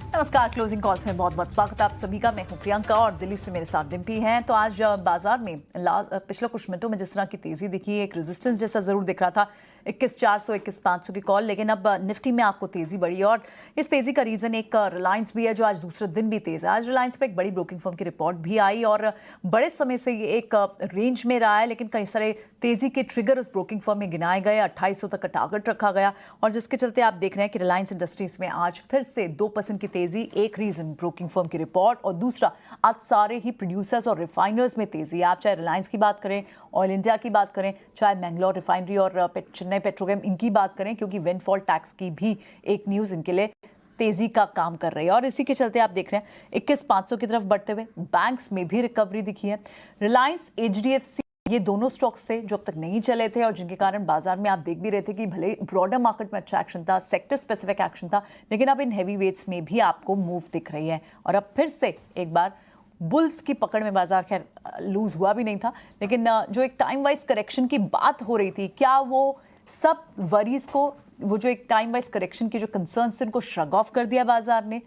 नमस्कार। Closing calls में बहुत बहुत स्वागत है आप सभी का। मैं हूं प्रियंका और दिल्ली से मेरे साथ डिम्पी हैं। तो आज बाजार में पिछले कुछ मिनटों में जिस तरह की तेजी दिखी, एक रेजिस्टेंस जैसा जरूर दिख रहा था 21,400 21,500 की कॉल, लेकिन अब निफ्टी में आपको तेजी बढ़ी और इस तेजी का रीजन एक रिलायंस भी है जो आज दूसरे दिन भी तेज है। आज रिलायंस पर एक बड़ी ब्रोकिंग फर्म की रिपोर्ट भी आई और बड़े समय से ये एक रेंज में रहा है, लेकिन कई सारे तेजी के ट्रिगर उस ब्रोकिंग फर्म में गिनाए गए। 2800 तक का टारगेट रखा गया और जिसके चलते आप देख रहे हैं कि रिलायंस इंडस्ट्रीज में आज फिर से 2% की तेजी। एक रीजन ब्रोकिंग फर्म की रिपोर्ट और दूसरा आज सारे ही प्रोड्यूसर्स और रिफाइनर्स में तेजी। आप चाहे रिलायंस की बात करें, ऑयल इंडिया की बात करें, चाहे मैंगलोर रिफाइनरी और चेन्नई पेट्रोकेम इनकी बात करें, क्योंकि विंडफॉल टैक्स की भी एक न्यूज इनके लिए तेजी का काम कर रही है। और इसी के चलते आप देख रहे हैं 21,500 की तरफ बढ़ते हुए बैंक्स में भी रिकवरी दिखी है। रिलायंस, एचडीएफसी, ये दोनों स्टॉक्स थे जो अब तक नहीं चले थे और जिनके कारण बाजार में आप देख भी रहे थे कि भले ब्रॉडर मार्केट में अच्छा एक्शन था, सेक्टर स्पेसिफिक एक्शन था, लेकिन अब इन हैवी वेट्स में भी आपको मूव दिख रही है। और अब फिर से एक बार बुल्स की पकड़ में बाजार खैर लूज हुआ भी नहीं था, लेकिन जो एक टाइम वाइज करेक्शन की बात हो रही थी, क्या वो सब वरीज को, वो जो एक टाइम वाइज करेक्शन की जो कंसर्न्स थे, उनको श्रग ऑफ कर दिया बाजार ने?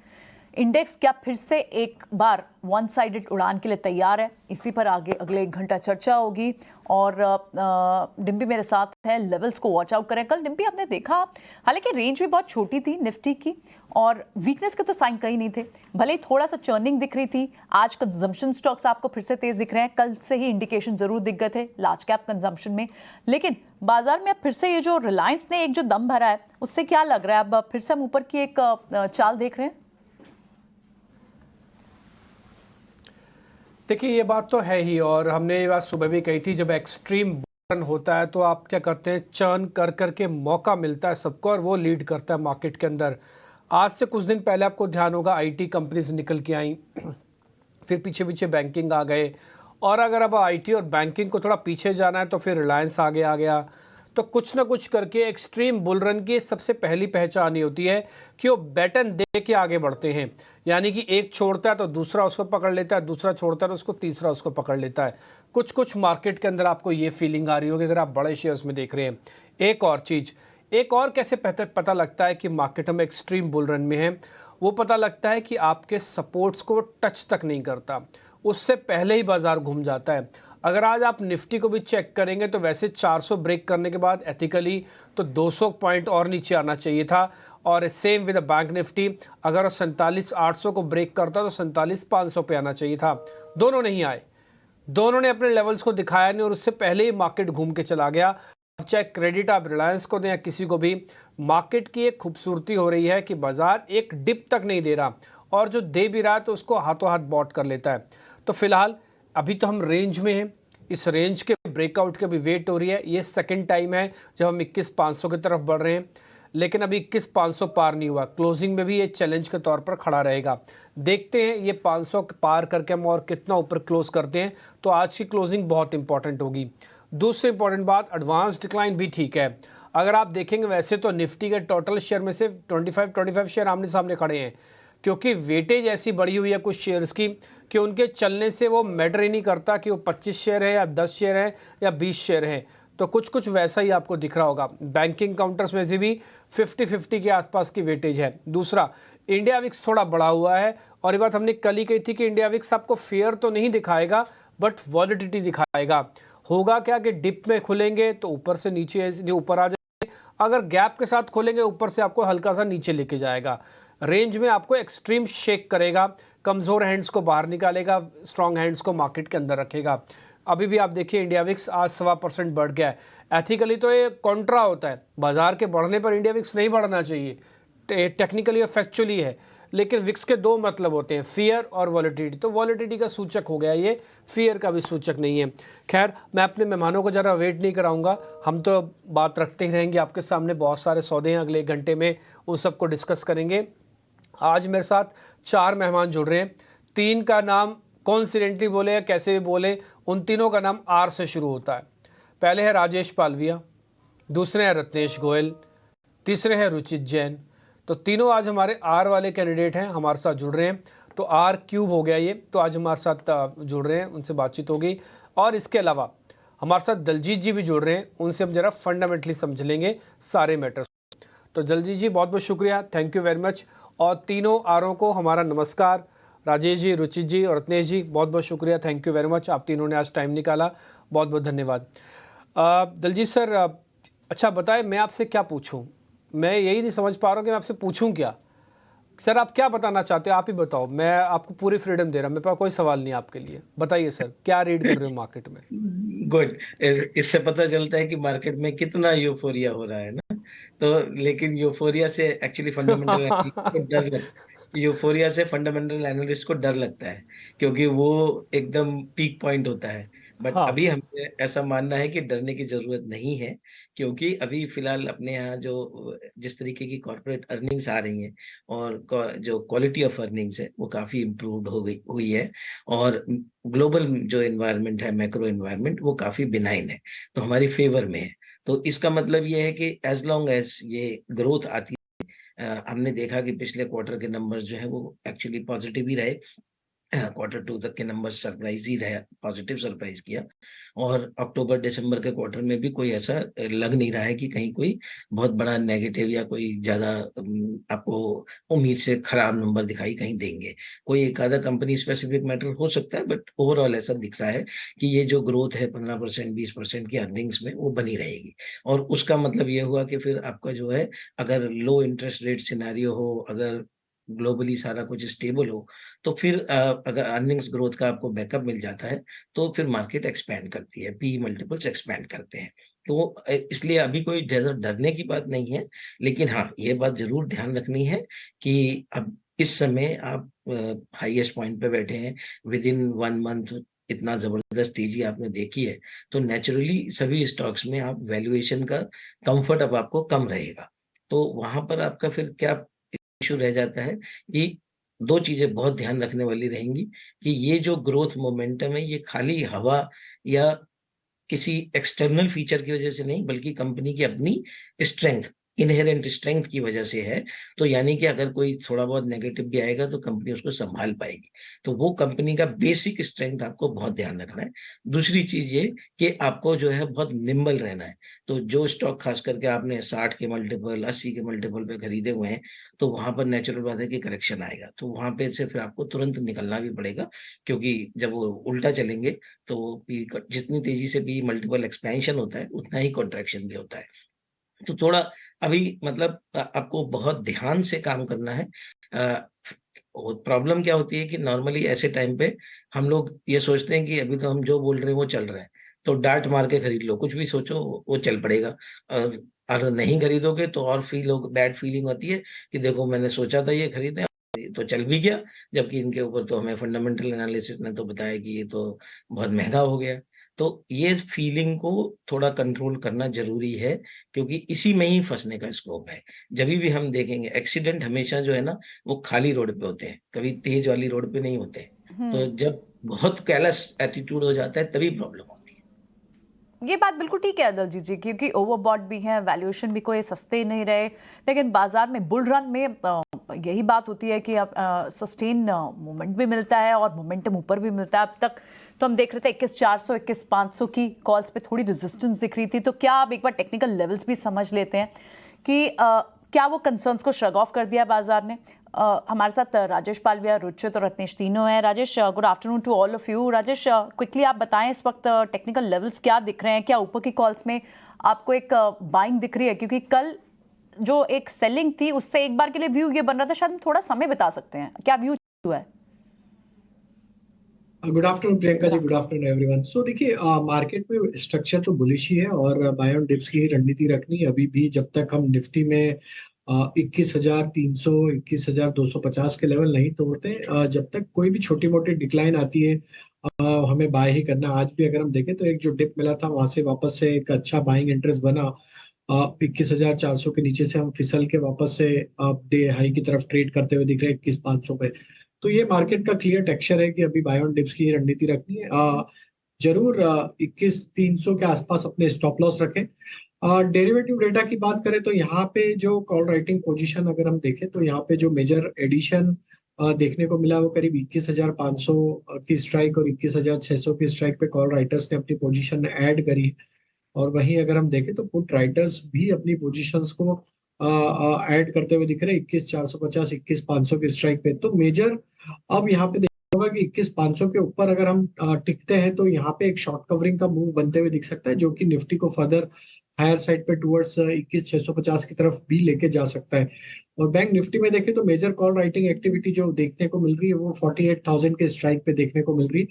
इंडेक्स क्या फिर से एक बार वन साइडेड उड़ान के लिए तैयार है? इसी पर आगे अगले 1 घंटा चर्चा होगी और डिम्पी मेरे साथ है। लेवल्स को वॉच आउट करें। कल डिम्पी आपने देखा, हालांकि रेंज भी बहुत छोटी थी निफ्टी की और वीकनेस के तो साइन कहीं नहीं थे, भले ही थोड़ा सा चर्निंग दिख रही थी। आज कंजम्पशन स्टॉक्स आपको फिर से तेज दिख रहे हैं, कल से ही इंडिकेशन जरूर दिख गए थे लार्ज कैप कंजम्पशन में, लेकिन बाजार में अब फिर से ये जो रिलायंस ने एक जो दम भरा है, उससे क्या लग रहा है अब फिर से हम ऊपर की एक चाल देख रहे हैं? देखिए, ये बात तो है ही और हमने ये बात सुबह भी कही थी, जब एक्सट्रीम बर्न होता है तो आप क्या करते हैं, चर्न कर करके मौका मिलता है सबको और वो लीड करता है मार्केट के अंदर। आज से कुछ दिन पहले आपको ध्यान होगा आईटी कंपनीज निकल के आई, फिर पीछे पीछे बैंकिंग आ गए, और अगर अब आईटी और बैंकिंग को थोड़ा पीछे जाना है तो फिर रिलायंस आगे आ गया। तो कुछ ना कुछ करके एक्सट्रीम बुल रन की सबसे पहली पहचान ये होती है कि वो बैटन दे के आगे बढ़ते हैं, यानी कि एक छोड़ता है तो दूसरा उसको पकड़ लेता है, दूसरा छोड़ता है तो उसको तीसरा उसको पकड़ लेता है। कुछ कुछ मार्केट के अंदर आपको ये फीलिंग आ रही होगी अगर आप बड़े शेयर्स में देख रहे हैं। एक और चीज़, एक और कैसे पता लगता है कि मार्केट में एक्सट्रीम बुल रन में है, वो पता लगता है कि आपके सपोर्ट्स को टच तक नहीं करता, उससे पहले ही बाजार घूम जाता है। अगर आज आप निफ्टी को भी चेक करेंगे तो वैसे 400 ब्रेक करने के बाद एथिकली तो 200 पॉइंट और नीचे आना चाहिए था, और सेम विद बैंक निफ्टी, अगर 47,800 को ब्रेक करता तो 47,500 पे आना चाहिए था। दोनों नहीं आए, दोनों ने अपने लेवल्स को दिखाया नहीं और उससे पहले ही मार्केट घूम के चला गया। चाहे क्रेडिट आप रिलायंस को दें या किसी को भी, मार्केट की एक खूबसूरती हो रही है कि बाजार एक डिप तक नहीं दे रहा और जो दे भी रहा है तो उसको हाथों हाथ बॉट कर लेता है। तो फिलहाल अभी तो हम रेंज में हैं, इस रेंज के ब्रेकआउट की भी वेट हो रही है। ये सेकंड टाइम है जब हम 21,500 की तरफ बढ़ रहे हैं, लेकिन अभी 21,500 पार नहीं हुआ। क्लोजिंग में भी ये चैलेंज के तौर पर खड़ा रहेगा। देखते हैं ये 500 पार करके हम और कितना ऊपर क्लोज करते हैं, तो आज की क्लोजिंग बहुत इंपॉर्टेंट होगी। दूसरी इंपॉर्टेंट बात, एडवांस डिक्लाइन भी ठीक है। अगर आप देखेंगे वैसे तो निफ्टी के टोटल शेयर में से 25 शेयर आमने सामने खड़े हैं, क्योंकि वेटेज ऐसी बढ़ी हुई है कुछ शेयर्स की कि उनके चलने से वो मैटर ही नहीं करता कि वो 25 शेयर है या 10 शेयर है या 20 शेयर है। तो कुछ कुछ वैसा ही आपको दिख रहा होगा। बैंकिंग काउंटर्स में से भी 50-50 के आसपास की वेटेज है। दूसरा, इंडिया विक्स थोड़ा बढ़ा हुआ है और ये बात हमने कल ही कही थी कि इंडिया विक्स आपको फेयर तो नहीं दिखाएगा बट वॉलिडिटी दिखाएगा। होगा क्या कि डिप में खुलेंगे तो ऊपर से नीचे ऊपर आ जाएंगे, अगर गैप के साथ खोलेंगे ऊपर से आपको हल्का सा नीचे लेके जाएगा। रेंज में आपको एक्सट्रीम शेक करेगा, कमज़ोर हैंड्स को बाहर निकालेगा, स्ट्रॉन्ग हैंड्स को मार्केट के अंदर रखेगा। अभी भी आप देखिए इंडिया विक्स आज 1.25% बढ़ गया है। एथिकली तो ये कॉन्ट्रा होता है, बाजार के बढ़ने पर इंडिया विक्स नहीं बढ़ना चाहिए, टेक्निकली और फैक्चुअली है, लेकिन विक्स के दो मतलब होते हैं, फियर और वॉलिटिलिटी। तो वॉलिटिलिटी का सूचक हो गया ये, फियर का भी सूचक नहीं है। खैर, मैं अपने मेहमानों को ज़रा वेट नहीं कराऊंगा, हम तो बात रखते ही रहेंगे आपके सामने। बहुत सारे सौदे हैं, अगले 1 घंटे में उन सबको डिस्कस करेंगे। आज मेरे साथ 4 मेहमान जुड़ रहे हैं, 3 का नाम कॉन्सिडेंटली बोले या कैसे भी बोले, उन तीनों का नाम आर से शुरू होता है। पहले है राजेश पालविया, दूसरे हैं रत्नेश गोयल, तीसरे हैं रुचित जैन। तो तीनों आज हमारे आर वाले कैंडिडेट हैं, हमारे साथ जुड़ रहे हैं। तो आर क्यूब हो गया ये, तो आज हमारे साथ जुड़ रहे हैं, उनसे बातचीत होगी। और इसके अलावा हमारे साथ दलजीत जी भी जुड़ रहे हैं, उनसे हम जरा फंडामेंटली समझ लेंगे सारे मैटर्स। तो दलजीत जी बहुत बहुत शुक्रिया, थैंक यू वेरी मच। और तीनों आरों को हमारा नमस्कार। राजेश जी, रुचित जी और रत्नेश जी, बहुत बहुत शुक्रिया, थैंक यू वेरी मच। आप तीनों ने आज टाइम निकाला, बहुत बहुत धन्यवाद। दलजीत सर, अच्छा बताएं मैं आपसे क्या पूछूं, मैं यही नहीं समझ पा रहा हूं कि मैं आपसे पूछूं क्या। सर आप क्या बताना चाहते हो, आप ही बताओ, मैं आपको पूरी फ्रीडम दे रहा हूं, मेरे पास कोई सवाल नहीं आपके लिए। बताइए सर, क्या रीड कर रहे हो मार्केट में। गुड। इससे पता चलता है कि मार्केट में कितना यूफोरिया हो रहा है ना। तो लेकिन यूफोरिया से एक्चुअली फंडामेंटल एनालिस्ट को डर लग यूफोरिया से फंडामेंटल एनालिस्ट को डर लगता है, क्योंकि वो एकदम पीक पॉइंट होता है। बट हाँ अभी हमें ऐसा मानना है कि डरने की जरूरत नहीं है, क्योंकि अभी फिलहाल अपने यहाँ जो जिस तरीके की कॉर्पोरेट अर्निंग्स आ रही हैं और जो क्वालिटी ऑफ अर्निंग्स है वो काफी इम्प्रूव्ड हो गई हुई है। और ग्लोबल जो एनवायरनमेंट है, मैक्रो एनवायरनमेंट, वो काफी बिनाइन है, तो हमारी फेवर में है। तो इसका मतलब ये है कि एज लॉन्ग एज ये ग्रोथ आती हमने देखा कि पिछले क्वार्टर के नंबर्स जो है वो एक्चुअली पॉजिटिव ही रहे। Q2 तक के नंबर सरप्राइज ही रहे, पॉजिटिव सरप्राइज किया। और अक्टूबर दिसंबर के क्वार्टर में भी कोई ऐसा लग नहीं रहा है कि कहीं कोई बहुत बड़ा नेगेटिव या कोई ज्यादा आपको उम्मीद से खराब नंबर दिखाई कहीं देंगे। कोई एक आधा कंपनी स्पेसिफिक मैटर हो सकता है, बट ओवरऑल ऐसा दिख रहा है कि ये जो ग्रोथ है 15% 20% की अर्निंग्स में वो बनी रहेगी। और उसका मतलब ये हुआ कि फिर आपका जो है, अगर लो इंटरेस्ट रेट सिनारियो हो, अगर ग्लोबली सारा कुछ स्टेबल हो, तो फिर अगर अर्निंग्स ग्रोथ का आपको बैकअप मिल जाता है, तो फिर मार्केट एक्सपैंड करती है, पी मल्टीपल्स एक्सपैंड करते हैं। तो इसलिए अभी कोई ज्यादा डरने की बात नहीं है। लेकिन हाँ, ये बात जरूर ध्यान रखनी है कि अब इस समय आप हाईएस्ट पॉइंट पे बैठे हैं, विद इन 1 मंथ इतना जबरदस्त तेजी आपने देखी है, तो नेचुरली सभी स्टॉक्स में आप वैल्यूएशन का कंफर्ट अब आपको कम रहेगा। तो वहां पर आपका फिर क्या इशू रह जाता है कि दो चीजें बहुत ध्यान रखने वाली रहेंगी, कि ये जो ग्रोथ मोमेंटम है ये खाली हवा या किसी एक्सटर्नल फीचर की वजह से नहीं, बल्कि कंपनी की अपनी स्ट्रेंथ, इनहेरेंट स्ट्रेंथ की वजह से है। तो यानी कि अगर कोई थोड़ा बहुत नेगेटिव भी आएगा तो कंपनी उसको संभाल पाएगी। तो वो कंपनी का बेसिक स्ट्रेंथ आपको बहुत ध्यान रखना है। दूसरी चीज ये कि आपको जो है बहुत निम्बल रहना है। तो जो स्टॉक खास करके आपने 60 के मल्टीपल 80 के मल्टीपल पे खरीदे हुए हैं, तो वहां पर नेचुरल बात है कि करेक्शन आएगा, तो वहां पे से फिर आपको तुरंत निकलना भी पड़ेगा। क्योंकि जब वो उल्टा चलेंगे तो जितनी तेजी से भी मल्टीपल एक्सपेंशन होता है, उतना ही कॉन्ट्रैक्शन भी होता है। तो थोड़ा अभी मतलब आपको बहुत ध्यान से काम करना है। प्रॉब्लम क्या होती है कि नॉर्मली ऐसे टाइम पे हम लोग ये सोचते हैं कि अभी तो हम जो बोल रहे हैं वो चल रहा है, तो डांट मार के खरीद लो, कुछ भी सोचो वो चल पड़ेगा। और अगर नहीं खरीदोगे तो और बैड फीलिंग होती है कि देखो मैंने सोचा था ये खरीदें, ये तो चल भी गया, जबकि इनके ऊपर तो हमें फंडामेंटल एनालिसिस ने तो बताया कि ये तो बहुत महंगा हो गया। तो ये फीलिंग को थोड़ा कंट्रोल करना जरूरी है, क्योंकि इसी में ही फंसने का स्कोप है। जब भी हम देखेंगे एक्सीडेंट हमेशा जो है ना, वो खाली रोड पे होते हैं, कभी तेज वाली रोड पे नहीं होते। तो जब बहुत कैलस एटीट्यूड हो जाता है तभी प्रॉब्लम होती है। ये बात बिल्कुल ठीक है दलजीत जी, क्योंकि ओवरबॉट भी है, वैल्यूएशन भी कोई सस्ते ही नहीं रहे। लेकिन बाजार में बुल रन में यही बात होती है कि अब सस्टेन मोमेंट भी मिलता है और मोमेंटम ऊपर भी मिलता है। अब तक तो हम देख रहे थे 21,400 21,500 की कॉल्स पे थोड़ी रेजिस्टेंस दिख रही थी। तो क्या आप एक बार टेक्निकल लेवल्स भी समझ लेते हैं कि क्या वो कंसर्न्स को श्रग ऑफ कर दिया बाजार ने। हमारे साथ राजेश पालविया, रुचित और रत्नेश तीनों हैं। Rajesh, good afternoon to all of you. Rajesh, quickly आप बताएं इस वक्त टेक्निकल लेवल्स क्या दिख रहे हैं, क्या ऊपर की कॉल्स में आपको एक बाइंग दिख रही है, क्योंकि कल जो एक सेलिंग थी उससे एक बार के लिए व्यू ये बन रहा था, शायद हम थोड़ा समय बता सकते हैं, क्या व्यू हुआ है। Good afternoon Priyanka ji, good afternoon everyone. सो देखिए, मार्केट में स्ट्रक्चर तो बुलिश ही है और बाय ऑन डिप्स की ही रणनीति रखनी है अभी भी, जब तक हम निफ्टी में 21,300 21,250 के लेवल नहीं तोड़ते, जब तक कोई भी छोटी मोटी डिक्लाइन आती है हमें बाय ही करना। आज भी अगर हम देखें तो एक जो डिप मिला था वहां से वापस से एक अच्छा बाइंग इंटरेस्ट बना। 21,400 के नीचे से हम फिसल के वापस से डे हाई की तरफ ट्रेड करते हुए दिख रहे हैं 21,500 पे। तो ये मार्केट का क्लियर टेक्सचर है कि अभी बाय ऑन डिप्स की रणनीति रखनी है। जरूर 21,300 के आसपास अपने स्टॉप लॉस रखें। डेरिवेटिव डेटा की बात करें तो यहाँ पे जो कॉल राइटिंग पोजीशन अगर हम देखें तो यहाँ पे जो मेजर एडिशन देखने को मिला वो करीब 21,500 की स्ट्राइक और 21,600 की स्ट्राइक पे कॉल राइटर्स ने अपनी पोजीशन ऐड करी। और वहीं अगर हम देखें तो पुट राइटर्स भी अपनी पोजीशंस को ऐड करते हुए दिख रहे हैं 21,450 21,500 के स्ट्राइक पे। तो मेजर अब यहाँ पे देखा होगा कि 21,500 के ऊपर अगर हम टिकते हैं तो यहाँ पे एक शॉर्ट कवरिंग का मूव बनते हुए दिख सकता है, जो कि निफ्टी को फर्दर हायर साइड पे टुवर्ड्स 21,650 की तरफ भी लेके जा सकता है। और बैंक निफ्टी में देखें तो मेजर कॉल राइटिंग एक्टिविटी जो देखने को मिल रही है वो 48,000 के स्ट्राइक पे देखने को मिल रही है।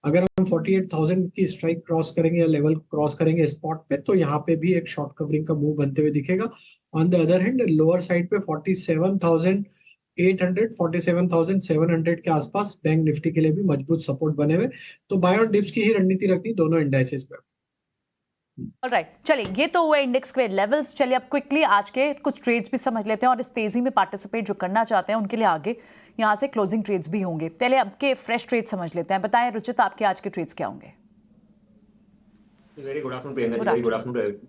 अगर हम 48,000 की स्ट्राइक क्रॉस करेंगे या लेवल क्रॉस करेंगे स्पॉट पे, तो यहाँ पे भी एक शॉर्ट कवरिंग का मूव बनते हुए दिखेगा। On the other hand lower side पे 47,800 47,700 के आसपास बैंक निफ्टी के लिए भी मजबूत सपोर्ट बने हुए। तो बाय ऑन डिप्स की ही रणनीति रखनी दोनों इंडाइसेस पे। ऑलराइट, चलिए ये तो हुए इंडेक्स के लेवल्स। चलिए अब क्विकली आज के कुछ ट्रेड्स भी समझ लेते हैं और इस तेजी में पार्टिसिपेट जो करना चाहते हैं उनके लिए आगे यहाँ से क्लोजिंग ट्रेड्स भी होंगे। पहले अब के फ्रेश ट्रेड समझ लेते हैं। बताएं रुचित, आपके आज के ट्रेड्स क्या होंगे? Very good afternoon Priyanka ji, very good afternoon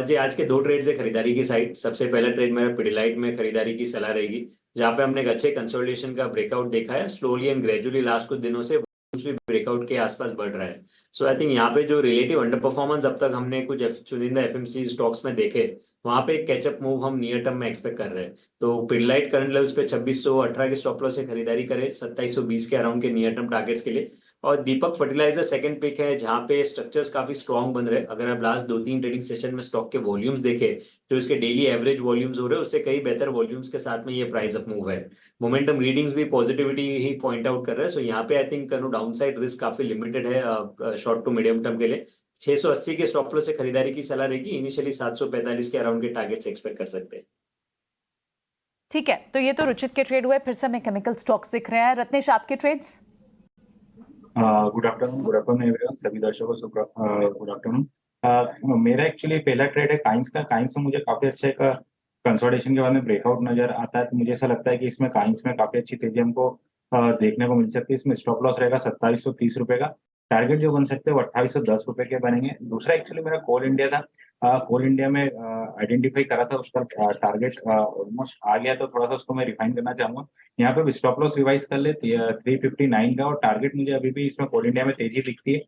जी। आज के दो ट्रेड्स है खरीदारी की साइड। सबसे पहला ट्रेड मेरा पिडिलाइट में खरीदारी की सलाह रहेगी, जहां पे हमने एक अच्छे कंसोलिडेशन का ब्रेकआउट देखा है। स्लोली एंड ग्रेजुअली लास्ट कुछ दिनों से ब्रेकआउट के आसपास बढ़ रहा है। सो आई थिंक यहाँ पे जो रिलेटिव अंडर परफॉर्मेंस अब तक हमने कुछ चुनिंदा एफएमसी स्टॉक्स में देखे, वहां पे एक कैचअप मूव हम नियर टर्म में एक्सपेक्ट कर रहे हैं। तो पिडिलाइट करंट लेवल्स पे 2618 के स्टॉप लॉस से खरीदारी करे 2720 के अराउंड के नियर टर्म टारगेट्स के लिए। और दीपक फर्टिलाइजर सेकंड पिक है, जहां पे स्ट्रक्चर्स काफी स्ट्रॉन्ग बन रहे हैं। अगर आप लास्ट 2-3 ट्रेडिंग सेशन में स्टॉक के वॉल्यूम्स देखे, जो इसके डेली एवरेज वॉल्यूम्स हो रहे हैं उससे कई बेहतर वॉल्यूम्स के साथ में ये प्राइस अप मूव है। मोमेंटम रीडिंग्स भी पॉजिटिविटी ही पॉइंट आउट कर रहे हैं। सो यहाँ पे आई थिंक डाउनसाइड रिस्क काफी लिमिटेड है शॉर्ट टू मीडियम टर्म के लिए। 680 के स्टॉप लॉस से खरीदारी की सलाह रहेगी। इनिशियली 745 के अराउंड के टारगेट्स एक्सपेक्ट कर सकते हैं। ठीक है, तो ये तो रुचित के ट्रेड हुए। फिर से हमें केमिकल स्टॉक्स दिख रहे हैं। रत्नेश, आपके ट्रेड्स? गुड आफ्टरनून एवरीवन, सभी दर्शकों को गुड आफ्टरनून। मेरा एक्चुअली पहला ट्रेड है काइंस का। काइंस में मुझे काफी अच्छा एक कंसोलिडेशन के बाद में ब्रेकआउट नजर आता है। तो मुझे ऐसा लगता है कि इसमें काइंस में काफी अच्छी तेजी हमको देखने को मिल सकती है। इसमें स्टॉप लॉस रहेगा 2730 रुपए का। टारगेट जो बन सकते हैं वो 2810 रुपए के बनेंगे। दूसरा एक्चुअली मेरा कोल इंडिया था। कोल इंडिया में आइडेंटिफाई करा था, उसका टारगेट ऑलमोस्ट आ गया, तो थोड़ा सा उसको मैं रिफाइन करना चाहूंगा। यहाँ पे भी स्टॉप लॉस रिवाइज कर ले 359 का, और टारगेट मुझे अभी भी इसमें कोल इंडिया में तेजी दिखती है।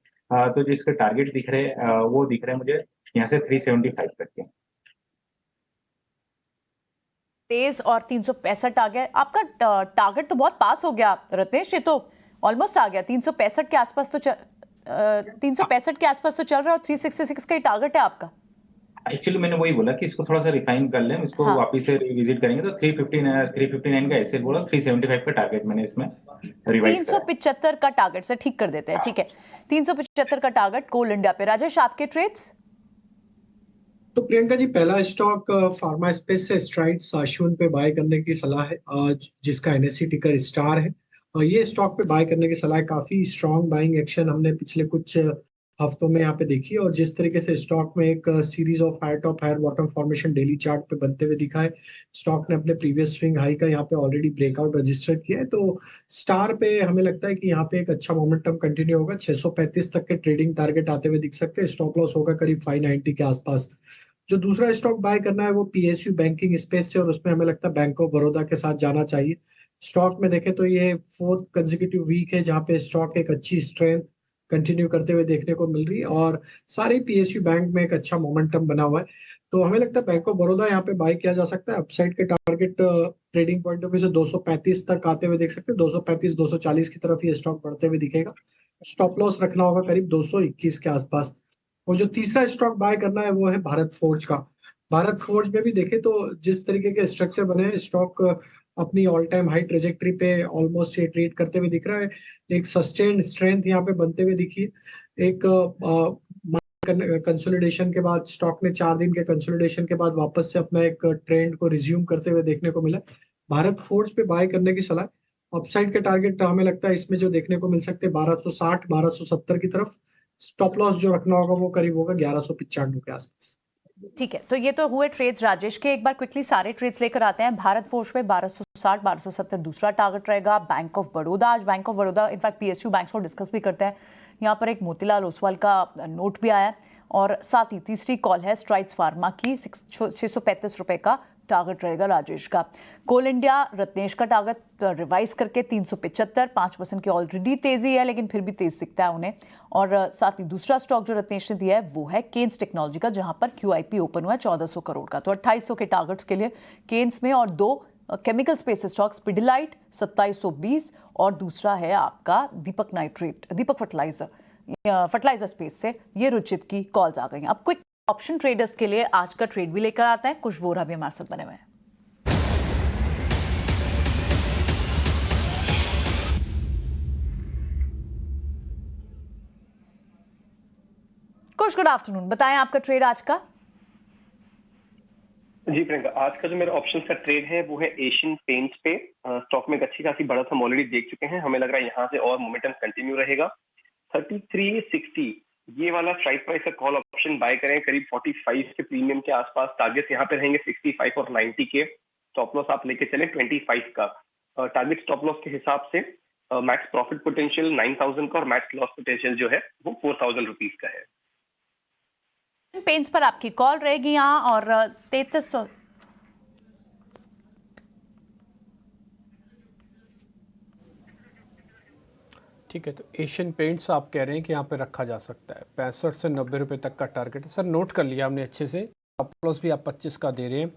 तो जिसके टारगेट दिख रहे हैं वो दिख रहे हैं मुझे यहाँ से 375 तक के। तेज और 365 आ गया आपका टारगेट। तो बहुत पास हो गया रत्नेश, ये तो ऑलमोस्ट आ गया। 365 के आसपास तो 365 के आसपास तो चल रहा है और 366 का ही टारगेट है आपका। एक्चुअली मैंने वही बोला कि इसको थोड़ा सा रिफाइन कर लें, इसको हाँ। वापस से रिविजिट करेंगे तो 359 का ऐसे बोला, 375 का टारगेट मैंने इसमें रिवाइज करा। 375 का टारगेट से ठीक कर देते हैं। ठीक है, 375 का टारगेट कोल इंडिया पे। राजेश, आपके ट्रेड्स? तो प्रियंका जी, पहला स्टॉक फार्मा स्पेस से स्ट्राइड साशून पे बाय करने की सलाह है, जिसका एनएससी टिकर स्टार है। ये स्टॉक पे बाय करने की सलाह है। काफी स्ट्रॉन्ग बाइंग एक्शन हमने पिछले कुछ हफ्तों में यहाँ पे देखी, और जिस तरीके से स्टॉक में एक series of higher top higher bottom formation daily chart पे बनते हुए दिखा है। स्टॉक ने अपने प्रीवियस स्विंग हाई का यहाँ पे ऑलरेडी ब्रेकआउट रजिस्टर किया है। तो स्टार पे हमें लगता है कि यहाँ पे एक अच्छा मोमेंटम कंटिन्यू होगा। 635 तक के ट्रेडिंग टारगेट आते हुए दिख सकते हैं। स्टॉप लॉस होगा करीब 590 के आसपास। जो दूसरा स्टॉक बाय करना है वो पीएसयू बैंकिंग स्पेस से, और उसमें हमें लगता है बैंक ऑफ बड़ौदा के साथ जाना चाहिए। स्टॉक में देखें तो ये 4th कंसेक्यूटिव वीक है जहां पे स्टॉक एक अच्छी स्ट्रेंथ कंटिन्यू करते हुए देखने को मिल रही है, और सारे पीएसयू बैंक में एक अच्छा मोमेंटम बना हुआ है। तो हमें लगता है बैंक ऑफ बड़ौदा यहाँ पे बाय किया जा सकता है। अपसाइड के target trading point of view से 235 तक आते हुए देख सकते हैं। 235 240 की तरफ ये स्टॉक बढ़ते हुए दिखेगा। स्टॉप लॉस रखना होगा करीब 221 के आसपास। और जो तीसरा स्टॉक बाय करना है वो है भारत फोर्ज का। भारत फोर्ज में भी देखें तो जिस तरीके के स्ट्रक्चर बने हैं, स्टॉक अपनी ऑल टाइम हाई ट्रेजेक्टरी पे ऑलमोस्ट ये ट्रेड करते हुए दिख रहा है। एक सस्टेन्ड स्ट्रेंथ यहाँ पे बनते हुए दिखी। एक कंसोलिडेशन के बाद स्टॉक ने 4 दिन के कंसोलिडेशन के बाद वापस से अपना एक ट्रेंड को रिज्यूम करते हुए देखने को मिला। भारत फोर्ज पे बाय करने की सलाह। अपसाइड के टारगेट हमें लगता है इसमें जो देखने को मिल सकते हैं 1260 1270 की तरफ। स्टॉप लॉस जो रखना होगा वो करीब होगा 1195 के आसपास। ठीक है, तो ये तो हुए ट्रेड्स राजेश के। एक बार क्विकली सारे ट्रेड्स लेकर आते हैं। भारत फोर्ज पे 1260 1270 दूसरा टारगेट रहेगा। बैंक ऑफ बड़ौदा, आज bank of Baroda in fact PSU banks को डिस्कस भी करते हैं। यहाँ पर एक मोतीलाल ओसवाल का नोट भी आया है। और साथ ही तीसरी कॉल है स्ट्राइड्स फार्मा की 635 रुपए का टारगेट रहेगा राजेश का। कोल इंडिया रत्नेश का टारगेट रिवाइज करके 375, 5% की ऑलरेडी तेजी है, लेकिन फिर भी तेज दिखता है उन्हें। और साथ ही दूसरा स्टॉक जो रत्नेश ने दिया है वो है केन्स टेक्नोलॉजी का, जहां पर QIP ओपन हुआ है 1400 करोड़ का। तो 2800 के टारगेट्स के लिए केन्स में, और 2 केमिकल स्पेस स्टॉक्स पिडिलाइट 2720 और दूसरा है आपका दीपक फर्टिलाइजर स्पेस से ये रुचित की कॉल्स आ गई। अब क्विक ऑप्शन ट्रेडर्स के लिए आज का ट्रेड भी लेकर आते हैं, कुछ वोरा भी हमारे साथ बने हुए हैं। कुछ गुड आफ्टरनून, बताएं आपका ट्रेड आज का। जी प्रियंका, आज का जो मेरा ऑप्शन का ट्रेड है वो है एशियन पेंट्स पे। स्टॉक में एक अच्छी खासी बढ़त हम ऑलरेडी देख चुके हैं, हमें लग रहा है यहाँ से और मोमेंटम कंटिन्यू रहेगा। 3360 ये वाला स्ट्राइक प्राइस का कॉल ऑप्शन बाय करें, करीब 45 के प्रीमियम के आसपास। टारगेट यहाँ पे रहेंगे 65 और 90 के। स्टॉप लॉस आप लेके चले 25 का। टारगेट स्टॉप लॉस के हिसाब से मैक्स प्रॉफिट पोटेंशियल 9000 का और मैक्स लॉस पोटेंशियल जो है वो 4000 रुपीज का है। पेंट्स पर आपकी कॉल रहेगी यहाँ, और 3300। ठीक है, तो एशियन पेंट्स आप कह रहे हैं कि यहाँ पे रखा जा सकता है। 65 से 90 रुपए तक का टारगेट है सर, नोट कर लिया हमने अच्छे से। स्टॉप लॉस भी आप 25 का दे रहे हैं।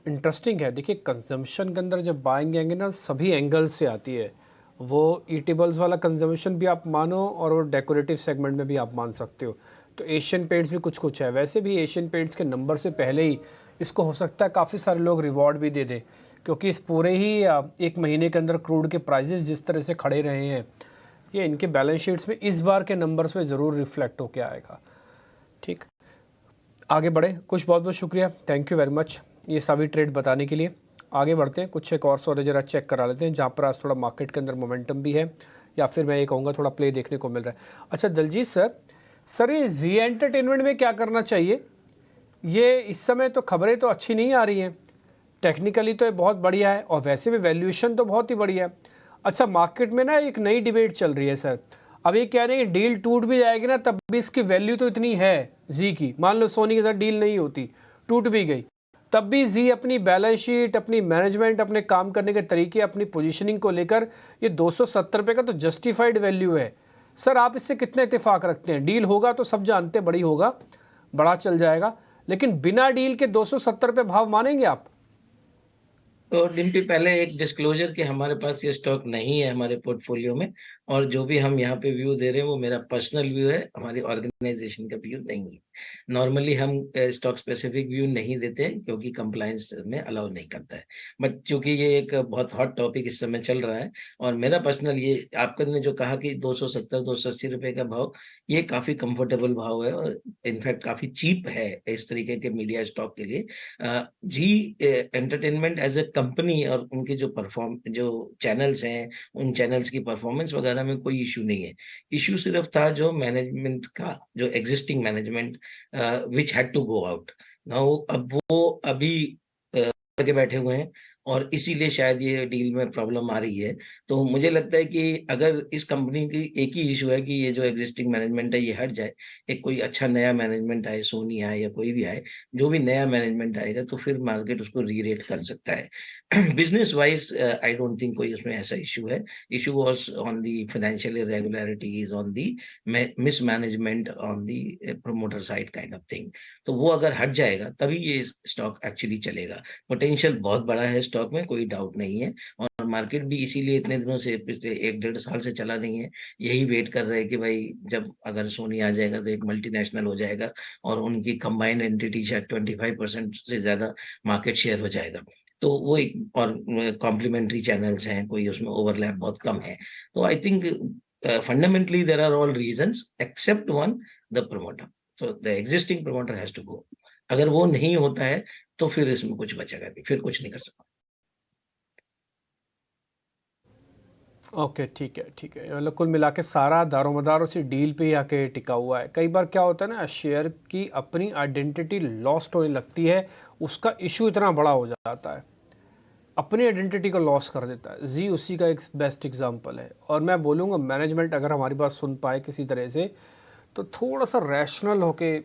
इंटरेस्टिंग है, देखिए कंजम्पशन के अंदर जब बाइंग आएंगे ना, सभी एंगल से आती है। वो ईटेबल्स वाला कंजम्पशन भी आप मानो, और वो डेकोरेटिव सेगमेंट में भी आप मान सकते हो। तो एशियन पेंट्स भी कुछ है। वैसे भी एशियन पेंट्स के नंबर से पहले ही इसको हो सकता है काफ़ी सारे लोग रिवॉर्ड भी दे दें, क्योंकि इस पूरे ही 1 महीने के अंदर क्रूड के प्राइजेस जिस तरह से खड़े रहे हैं, ये इनके बैलेंस शीट्स में इस बार के नंबर्स में ज़रूर रिफ्लेक्ट होकर आएगा। ठीक, आगे बढ़े। कुछ बहुत बहुत शुक्रिया, थैंक यू वेरी मच ये सभी ट्रेड बताने के लिए। आगे बढ़ते हैं, कुछ एक और सौदे जरा चेक करा लेते हैं जहाँ पर आज थोड़ा मार्केट के अंदर मोमेंटम भी है, या फिर मैं ये कहूँगा थोड़ा प्ले देखने को मिल रहा है। अच्छा दलजीत सर ये जी एंटरटेनमेंट में क्या करना चाहिए? ये इस समय तो खबरें तो अच्छी नहीं आ रही हैं, टेक्निकली तो ये बहुत बढ़िया है, और वैसे भी वैल्यूएशन तो बहुत ही बढ़िया है। अच्छा, मार्केट में ना एक नई डिबेट चल रही है सर, अब ये कह रहे हैं कि डील टूट भी जाएगी ना तब भी इसकी वैल्यू तो इतनी है जी की। मान लो सोनी के साथ डील नहीं होती, टूट भी गई, तब भी जी अपनी बैलेंस शीट, अपनी मैनेजमेंट, अपने काम करने के तरीके, अपनी पोजीशनिंग को लेकर ये 270 रुपये का तो जस्टिफाइड वैल्यू है। सर आप इससे कितने इत्तेफाक रखते हैं? डील होगा तो सब जानते हैं बड़ी होगा, बड़ा चल जाएगा, लेकिन बिना डील के 270 रुपये भाव मानेंगे आप? तो डिम्पी, पहले एक डिस्क्लोजर कि हमारे पास ये स्टॉक नहीं है हमारे पोर्टफोलियो में, और जो भी हम यहाँ पे व्यू दे रहे हैं वो मेरा पर्सनल व्यू है, हमारी ऑर्गेनाइजेशन का व्यू नहीं है। नॉर्मली हम स्टॉक स्पेसिफिक व्यू नहीं देते हैं क्योंकि कंप्लायंस में अलाउ नहीं करता है, बट क्योंकि ये एक बहुत हॉट टॉपिक इस समय चल रहा है, और मेरा पर्सनल ये आपने जो कहा कि 270-280 रुपए का भाव, ये काफी कंफर्टेबल भाव है, और इनफैक्ट काफी चीप है इस तरीके के मीडिया स्टॉक के लिए। जी एंटरटेनमेंट एज ए कंपनी और उनके जो चैनल्स हैं, उन चैनल्स की परफॉर्मेंस वगैरह में कोई इशू नहीं है। इशू सिर्फ था जो मैनेजमेंट का, जो existing management which had to go out now. अब वो अभी के बैठे हुए हैं, और इसीलिए शायद ये डील में प्रॉब्लम आ रही है। तो मुझे लगता है कि अगर इस कंपनी की एक ही इशू है कि ये जो एग्जिस्टिंग मैनेजमेंट है ये हट जाए, एक कोई अच्छा नया मैनेजमेंट आए, सोनी आए या कोई भी आए, जो भी नया मैनेजमेंट आएगा तो फिर मार्केट उसको रीरेट कर सकता है। Business wise I don't think कोई उसमें ऐसा इशू है। Issue was on the financial irregularities, on the mismanagement, on the promoter side kind of thing. तो वो अगर हट जाएगा तभी ये स्टॉक एक्चुअली चलेगा। पोटेंशियल बहुत बड़ा है स्टॉक में, कोई डाउट नहीं है, और मार्केट भी इसीलिए इतने दिनों से, पिछले 1-1.5 साल से चला नहीं है, यही वेट कर रहे हैं कि भाई जब अगर सोनी आ जाएगा तो एक मल्टीनेशनल हो जाएगा और उनकी कंबाइंड एंटिटी शायद 25% से ज्यादा मार्केट शेयर हो जाएगा। तो वो एक, और कॉम्प्लीमेंट्री चैनल्स हैं, कोई उसमें ओवरलैप बहुत कम है। तो I think fundamentally there are all reasons except one, the promoter. So the existing promoter has to go. अगर वो नहीं होता है तो फिर इसमें कुछ बचेगा नहीं, फिर कुछ नहीं कर सकता। ओके, ठीक है, मतलब कुल मिला के सारा दारोमदार उसी डील पे ही आके टिका हुआ है। कई बार क्या होता है ना, शेयर की अपनी आइडेंटिटी लॉस्ट होने लगती है, उसका इशू इतना बड़ा हो जाता है, अपनी आइडेंटिटी को लॉस कर देता है। जी उसी का एक बेस्ट एग्जांपल है। और मैं बोलूँगा मैनेजमेंट अगर हमारी बात सुन पाए किसी तरह से, तो थोड़ा सा रैशनल होके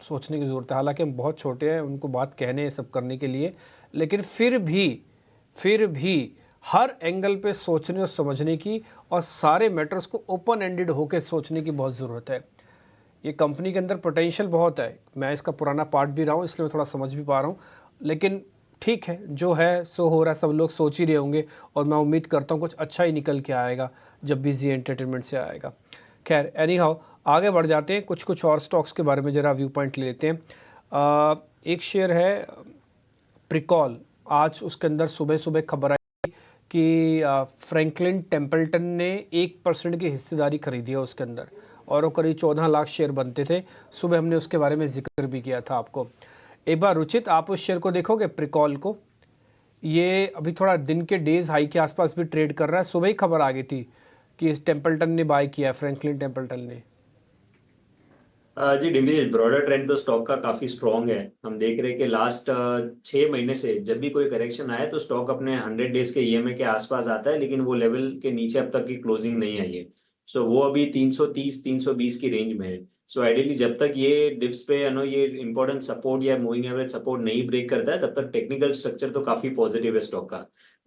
सोचने की ज़रूरत है। हालांकि हम बहुत छोटे हैं उनको बात कहने ये सब करने के लिए, लेकिन फिर भी हर एंगल पे सोचने और समझने की और सारे मैटर्स को ओपन एंडेड होकर सोचने की बहुत ज़रूरत है। ये कंपनी के अंदर पोटेंशियल बहुत है, मैं इसका पुराना पार्ट भी रहा हूँ इसलिए मैं थोड़ा समझ भी पा रहा हूँ, लेकिन ठीक है जो है सो हो रहा है, सब लोग सोच ही रहे होंगे और मैं उम्मीद करता हूँ कुछ अच्छा ही निकल के आएगा जब भी जी एंटरटेनमेंट से आएगा। खैर एनी हाउ आगे बढ़ जाते हैं, कुछ और स्टॉक्स के बारे में ज़रा व्यू पॉइंट ले लेते हैं। एक शेयर है प्रिकॉल, आज उसके अंदर सुबह सुबह खबर आई कि फ्रैंकलिन टेम्पल्टन ने 1% की हिस्सेदारी खरीदी है उसके अंदर, और वो करीब 14 लाख शेयर बनते थे। सुबह हमने उसके बारे में जिक्र भी किया था आपको। एक बार रुचित आप उस शेयर को देखोगे प्रिकॉल को, ये अभी थोड़ा दिन के डेज हाई के आसपास भी ट्रेड कर रहा है। सुबह ही खबर आ गई थी कि इस टेम्पल्टन ने बाय किया, फ्रैंकलिन टेम्पल्टन ने। जी डिम्पी, ब्रॉडर ट्रेंड तो स्टॉक का काफी स्ट्रॉन्ग है। हम देख रहे हैं कि लास्ट 6 महीने से जब भी कोई करेक्शन आया तो स्टॉक अपने 100 डेज के ईएमए के आसपास आता है, लेकिन वो लेवल के नीचे अब तक की क्लोजिंग नहीं आई है। सो वो अभी 330 320 की रेंज में है। सो आइडियली जब तक ये डिप्स पे ये इंपॉर्टेंट सपोर्ट या मूविंग एवरेज सपोर्ट नहीं ब्रेक करता है तब तक टेक्निकल स्ट्रक्चर तो काफी पॉजिटिव है स्टॉक का।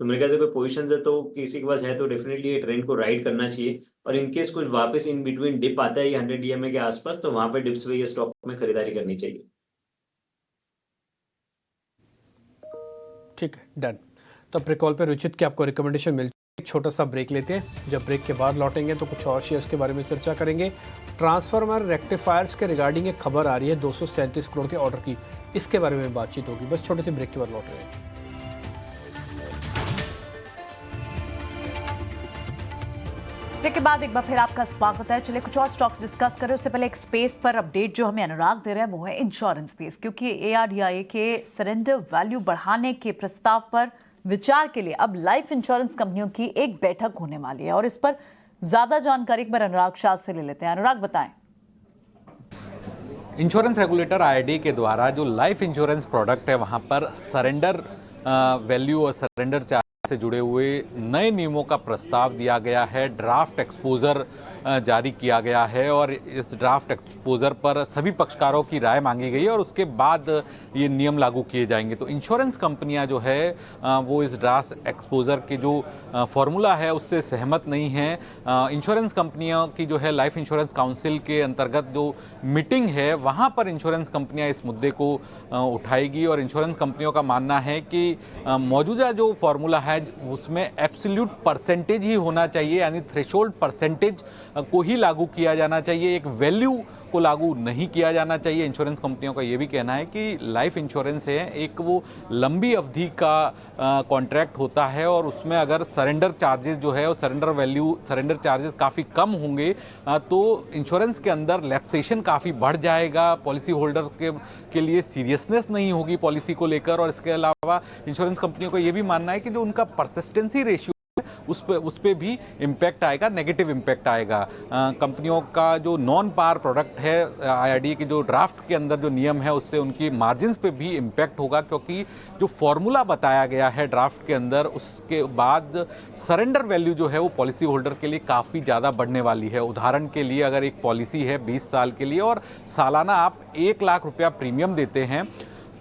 तो मेरे ख्याल से कोई पोजिशन है तो किसी के पास है तो डेफिनेटली ये ट्रेंड को राइड करना चाहिए, और इनकेस कुछ वापस इन बिटवीन डिप आता है ये 100 डीएमए के आसपास तो वहां पे डिप्स पे ये स्टॉक में खरीदारी करनी चाहिए। ठीक है, डन। तो प्रिकॉल पे रुचित की आपको रिकमेंडेशन मिल, एक छोटा सा ब्रेक लेते हैं। जब ब्रेक के बाद लौटेंगे तो कुछ और शेयर्स के बारे में चर्चा करेंगे। ट्रांसफार्मर रेक्टिफायर्स के रिगार्डिंग एक खबर आ रही है 237 करोड़ के ऑर्डर की, इसके बारे में बातचीत होगी। बस छोटे से ब्रेक के बाद लौट रहे हैं। ब्रेक के बाद एक बार फिर आपका स्वागत है। चलिए कुछ और स्टॉक्स डिस्कस करें, उससे पहले एक स्पेस पर अपडेट जो हमें अनुराग दे रहे हैं वो है इंश्योरेंस स्पेस, क्योंकि एआरडीआई के सरेंडर वैल्यू बढ़ाने के प्रस्ताव पर विचार के लिए अब लाइफ इंश्योरेंस कंपनियों की एक बैठक होने वाली है, और इस पर ज्यादा जानकारी एक बार अनुराग शाह से ले लेते हैं। अनुराग बताएं। इंश्योरेंस रेगुलेटर आईआरडीए के द्वारा जो लाइफ इंश्योरेंस प्रोडक्ट है वहां पर सरेंडर वैल्यू और सरेंडर चार्ज से जुड़े हुए नए नियमों का प्रस्ताव दिया गया है। ड्राफ्ट एक्सपोजर जारी किया गया है और इस ड्राफ्ट एक्सपोजर पर सभी पक्षकारों की राय मांगी गई है और उसके बाद ये नियम लागू किए जाएंगे। तो इंश्योरेंस कंपनियां जो है वो इस ड्राफ्ट एक्सपोजर के जो फॉर्मूला है उससे सहमत नहीं है। इंश्योरेंस कंपनियों की जो है लाइफ इंश्योरेंस काउंसिल के अंतर्गत जो मीटिंग है वहाँ पर इंश्योरेंस कंपनियां इस मुद्दे को उठाएगी और इंश्योरेंस कंपनियों का मानना है कि मौजूदा जो फॉर्मूला है उसमें एब्सोल्यूट परसेंटेज ही होना चाहिए, यानी थ्रेशोल्ड परसेंटेज को ही लागू किया जाना चाहिए, एक वैल्यू को लागू नहीं किया जाना चाहिए। इंश्योरेंस कंपनियों का ये भी कहना है कि लाइफ इंश्योरेंस है एक वो लंबी अवधि का कॉन्ट्रैक्ट होता है और उसमें अगर सरेंडर चार्जेस जो है और सरेंडर चार्जेस काफ़ी कम होंगे तो इंश्योरेंस के अंदर लैप्सेशन काफ़ी बढ़ जाएगा, पॉलिसी होल्डर के लिए सीरियसनेस नहीं होगी पॉलिसी को लेकर। और इसके अलावा इंश्योरेंस कंपनियों का ये भी मानना है कि जो उनका परसिस्टेंसी रेशियो उस पे भी इम्पैक्ट आएगा, नेगेटिव इम्पैक्ट आएगा। कंपनियों का जो नॉन पार प्रोडक्ट है आईआरडीए के जो ड्राफ्ट के अंदर जो नियम है उससे उनकी मार्जिन्स पे भी इम्पैक्ट होगा, क्योंकि जो फॉर्मूला बताया गया है ड्राफ्ट के अंदर उसके बाद सरेंडर वैल्यू जो है वो पॉलिसी होल्डर के लिए काफ़ी ज़्यादा बढ़ने वाली है। उदाहरण के लिए अगर एक पॉलिसी है 20 साल के लिए और सालाना आप 1 लाख रुपया प्रीमियम देते हैं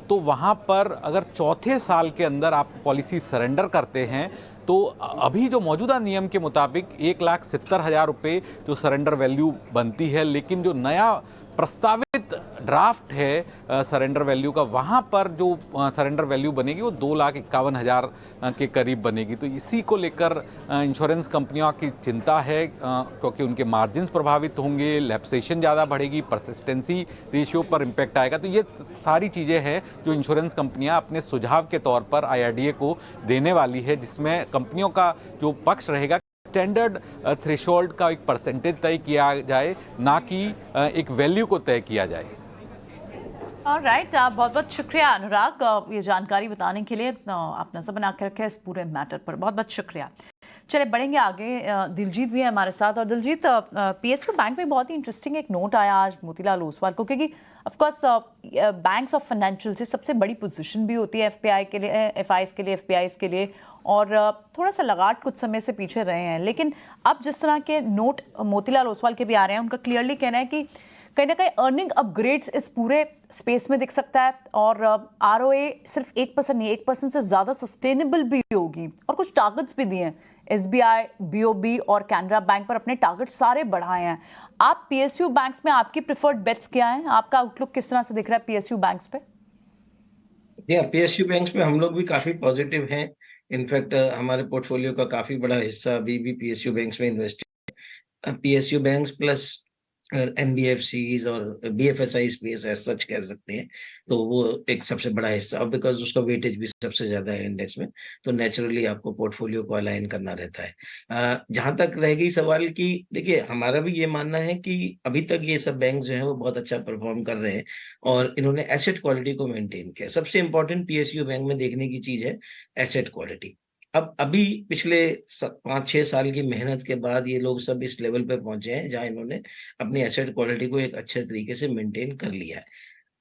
तो वहाँ पर अगर चौथे साल के अंदर आप पॉलिसी सरेंडर करते हैं तो अभी जो मौजूदा नियम के मुताबिक 1,70,000 रुपये जो सरेंडर वैल्यू बनती है, लेकिन जो नया प्रस्तावित ड्राफ्ट है सरेंडर वैल्यू का वहाँ पर जो सरेंडर वैल्यू बनेगी वो 2,51,000 के करीब बनेगी। तो इसी को लेकर इंश्योरेंस कंपनियों की चिंता है, क्योंकि उनके मार्जिन्स प्रभावित होंगे, लैप्सेशन ज़्यादा बढ़ेगी, परसिस्टेंसी रेशियो पर इम्पैक्ट आएगा। तो ये सारी चीज़ें हैं जो इंश्योरेंस कंपनियां अपने सुझाव के तौर पर आईआरडीए को देने वाली है, जिसमें कंपनियों का जो पक्ष रहेगा स्टैंडर्ड थ्रेशोल्ड का एक परसेंटेज तय किया जाए, ना कि एक वैल्यू को तय किया जाए। ऑलराइट, बहुत बहुत शुक्रिया अनुराग ये जानकारी बताने के लिए। आप नजर बना के रखें इस पूरे मैटर पर, बहुत बहुत शुक्रिया। चले बढ़ेंगे आगे, दिलजीत भी है हमारे साथ। और दिलजीत, पीएसयू बैंक में बहुत ही इंटरेस्टिंग एक नोट आया आज मोतीलाल ओसवाल को, क्योंकि ऑफकोर्स बैंक्स ऑफ फाइनेंशियल से सबसे बड़ी पोजीशन भी होती है एफपीआई के लिए, एफआईएस के लिए, एफपीआईस के लिए, और थोड़ा सा लगाट कुछ समय से पीछे रहे हैं। लेकिन अब जिस तरह के नोट मोतीलाल ओसवाल के भी आ रहे हैं, उनका क्लियरली कहना है कि कहीं ना कहीं अर्निंग अपग्रेड्स इस पूरे स्पेस में दिख सकता है, और आरओए सिर्फ 1% नहीं, 1% से ज्यादा सस्टेनेबल भी होगी, और कुछ टारगेट्स भी दिए हैं। एसबीआई, बीओबी और कैनरा बैंक पर अपने टारगेट सारे बढ़ाए हैं। आप पीएसयू बैंक्स में आपकी प्रिफर्ड बेट्स क्या हैं? आपका आउटलुक किस तरह से दिख रहा है पीएसयू बैंक्स पे? या पीएसयू बैंक्स में हम लोग भी काफी पॉजिटिव हैं। इनफैक्ट हमारे पोर्टफोलियो का काफी बड़ा हिस्सा अभी भी पीएसयू बैंक्स में इन्वेस्ट है। पीएसयू बैंक्स प्लस एनबीएफसीज और बीएफएसआई स्पेस एज सच कह सकते हैं, तो वो एक सबसे बड़ा हिस्सा, और बिकॉज उसका वेटेज भी सबसे ज्यादा है इंडेक्स में, तो नेचुरली आपको पोर्टफोलियो को अलाइन करना रहता है। जहां तक रह गई सवाल की, देखिए हमारा भी ये मानना है कि अभी तक ये सब बैंक जो है वो बहुत अच्छा परफॉर्म कर रहे हैं और इन्होंने एसेट क्वालिटी को मेंटेन किया। सबसे इंपॉर्टेंट पीएसयू बैंक में देखने की चीज है एसेट क्वालिटी। अब अभी पिछले 5-6 साल की मेहनत के बाद ये लोग सब इस लेवल पे पहुंचे हैं जहां इन्होंने अपनी एसेट क्वालिटी को एक अच्छे तरीके से मेंटेन कर लिया है।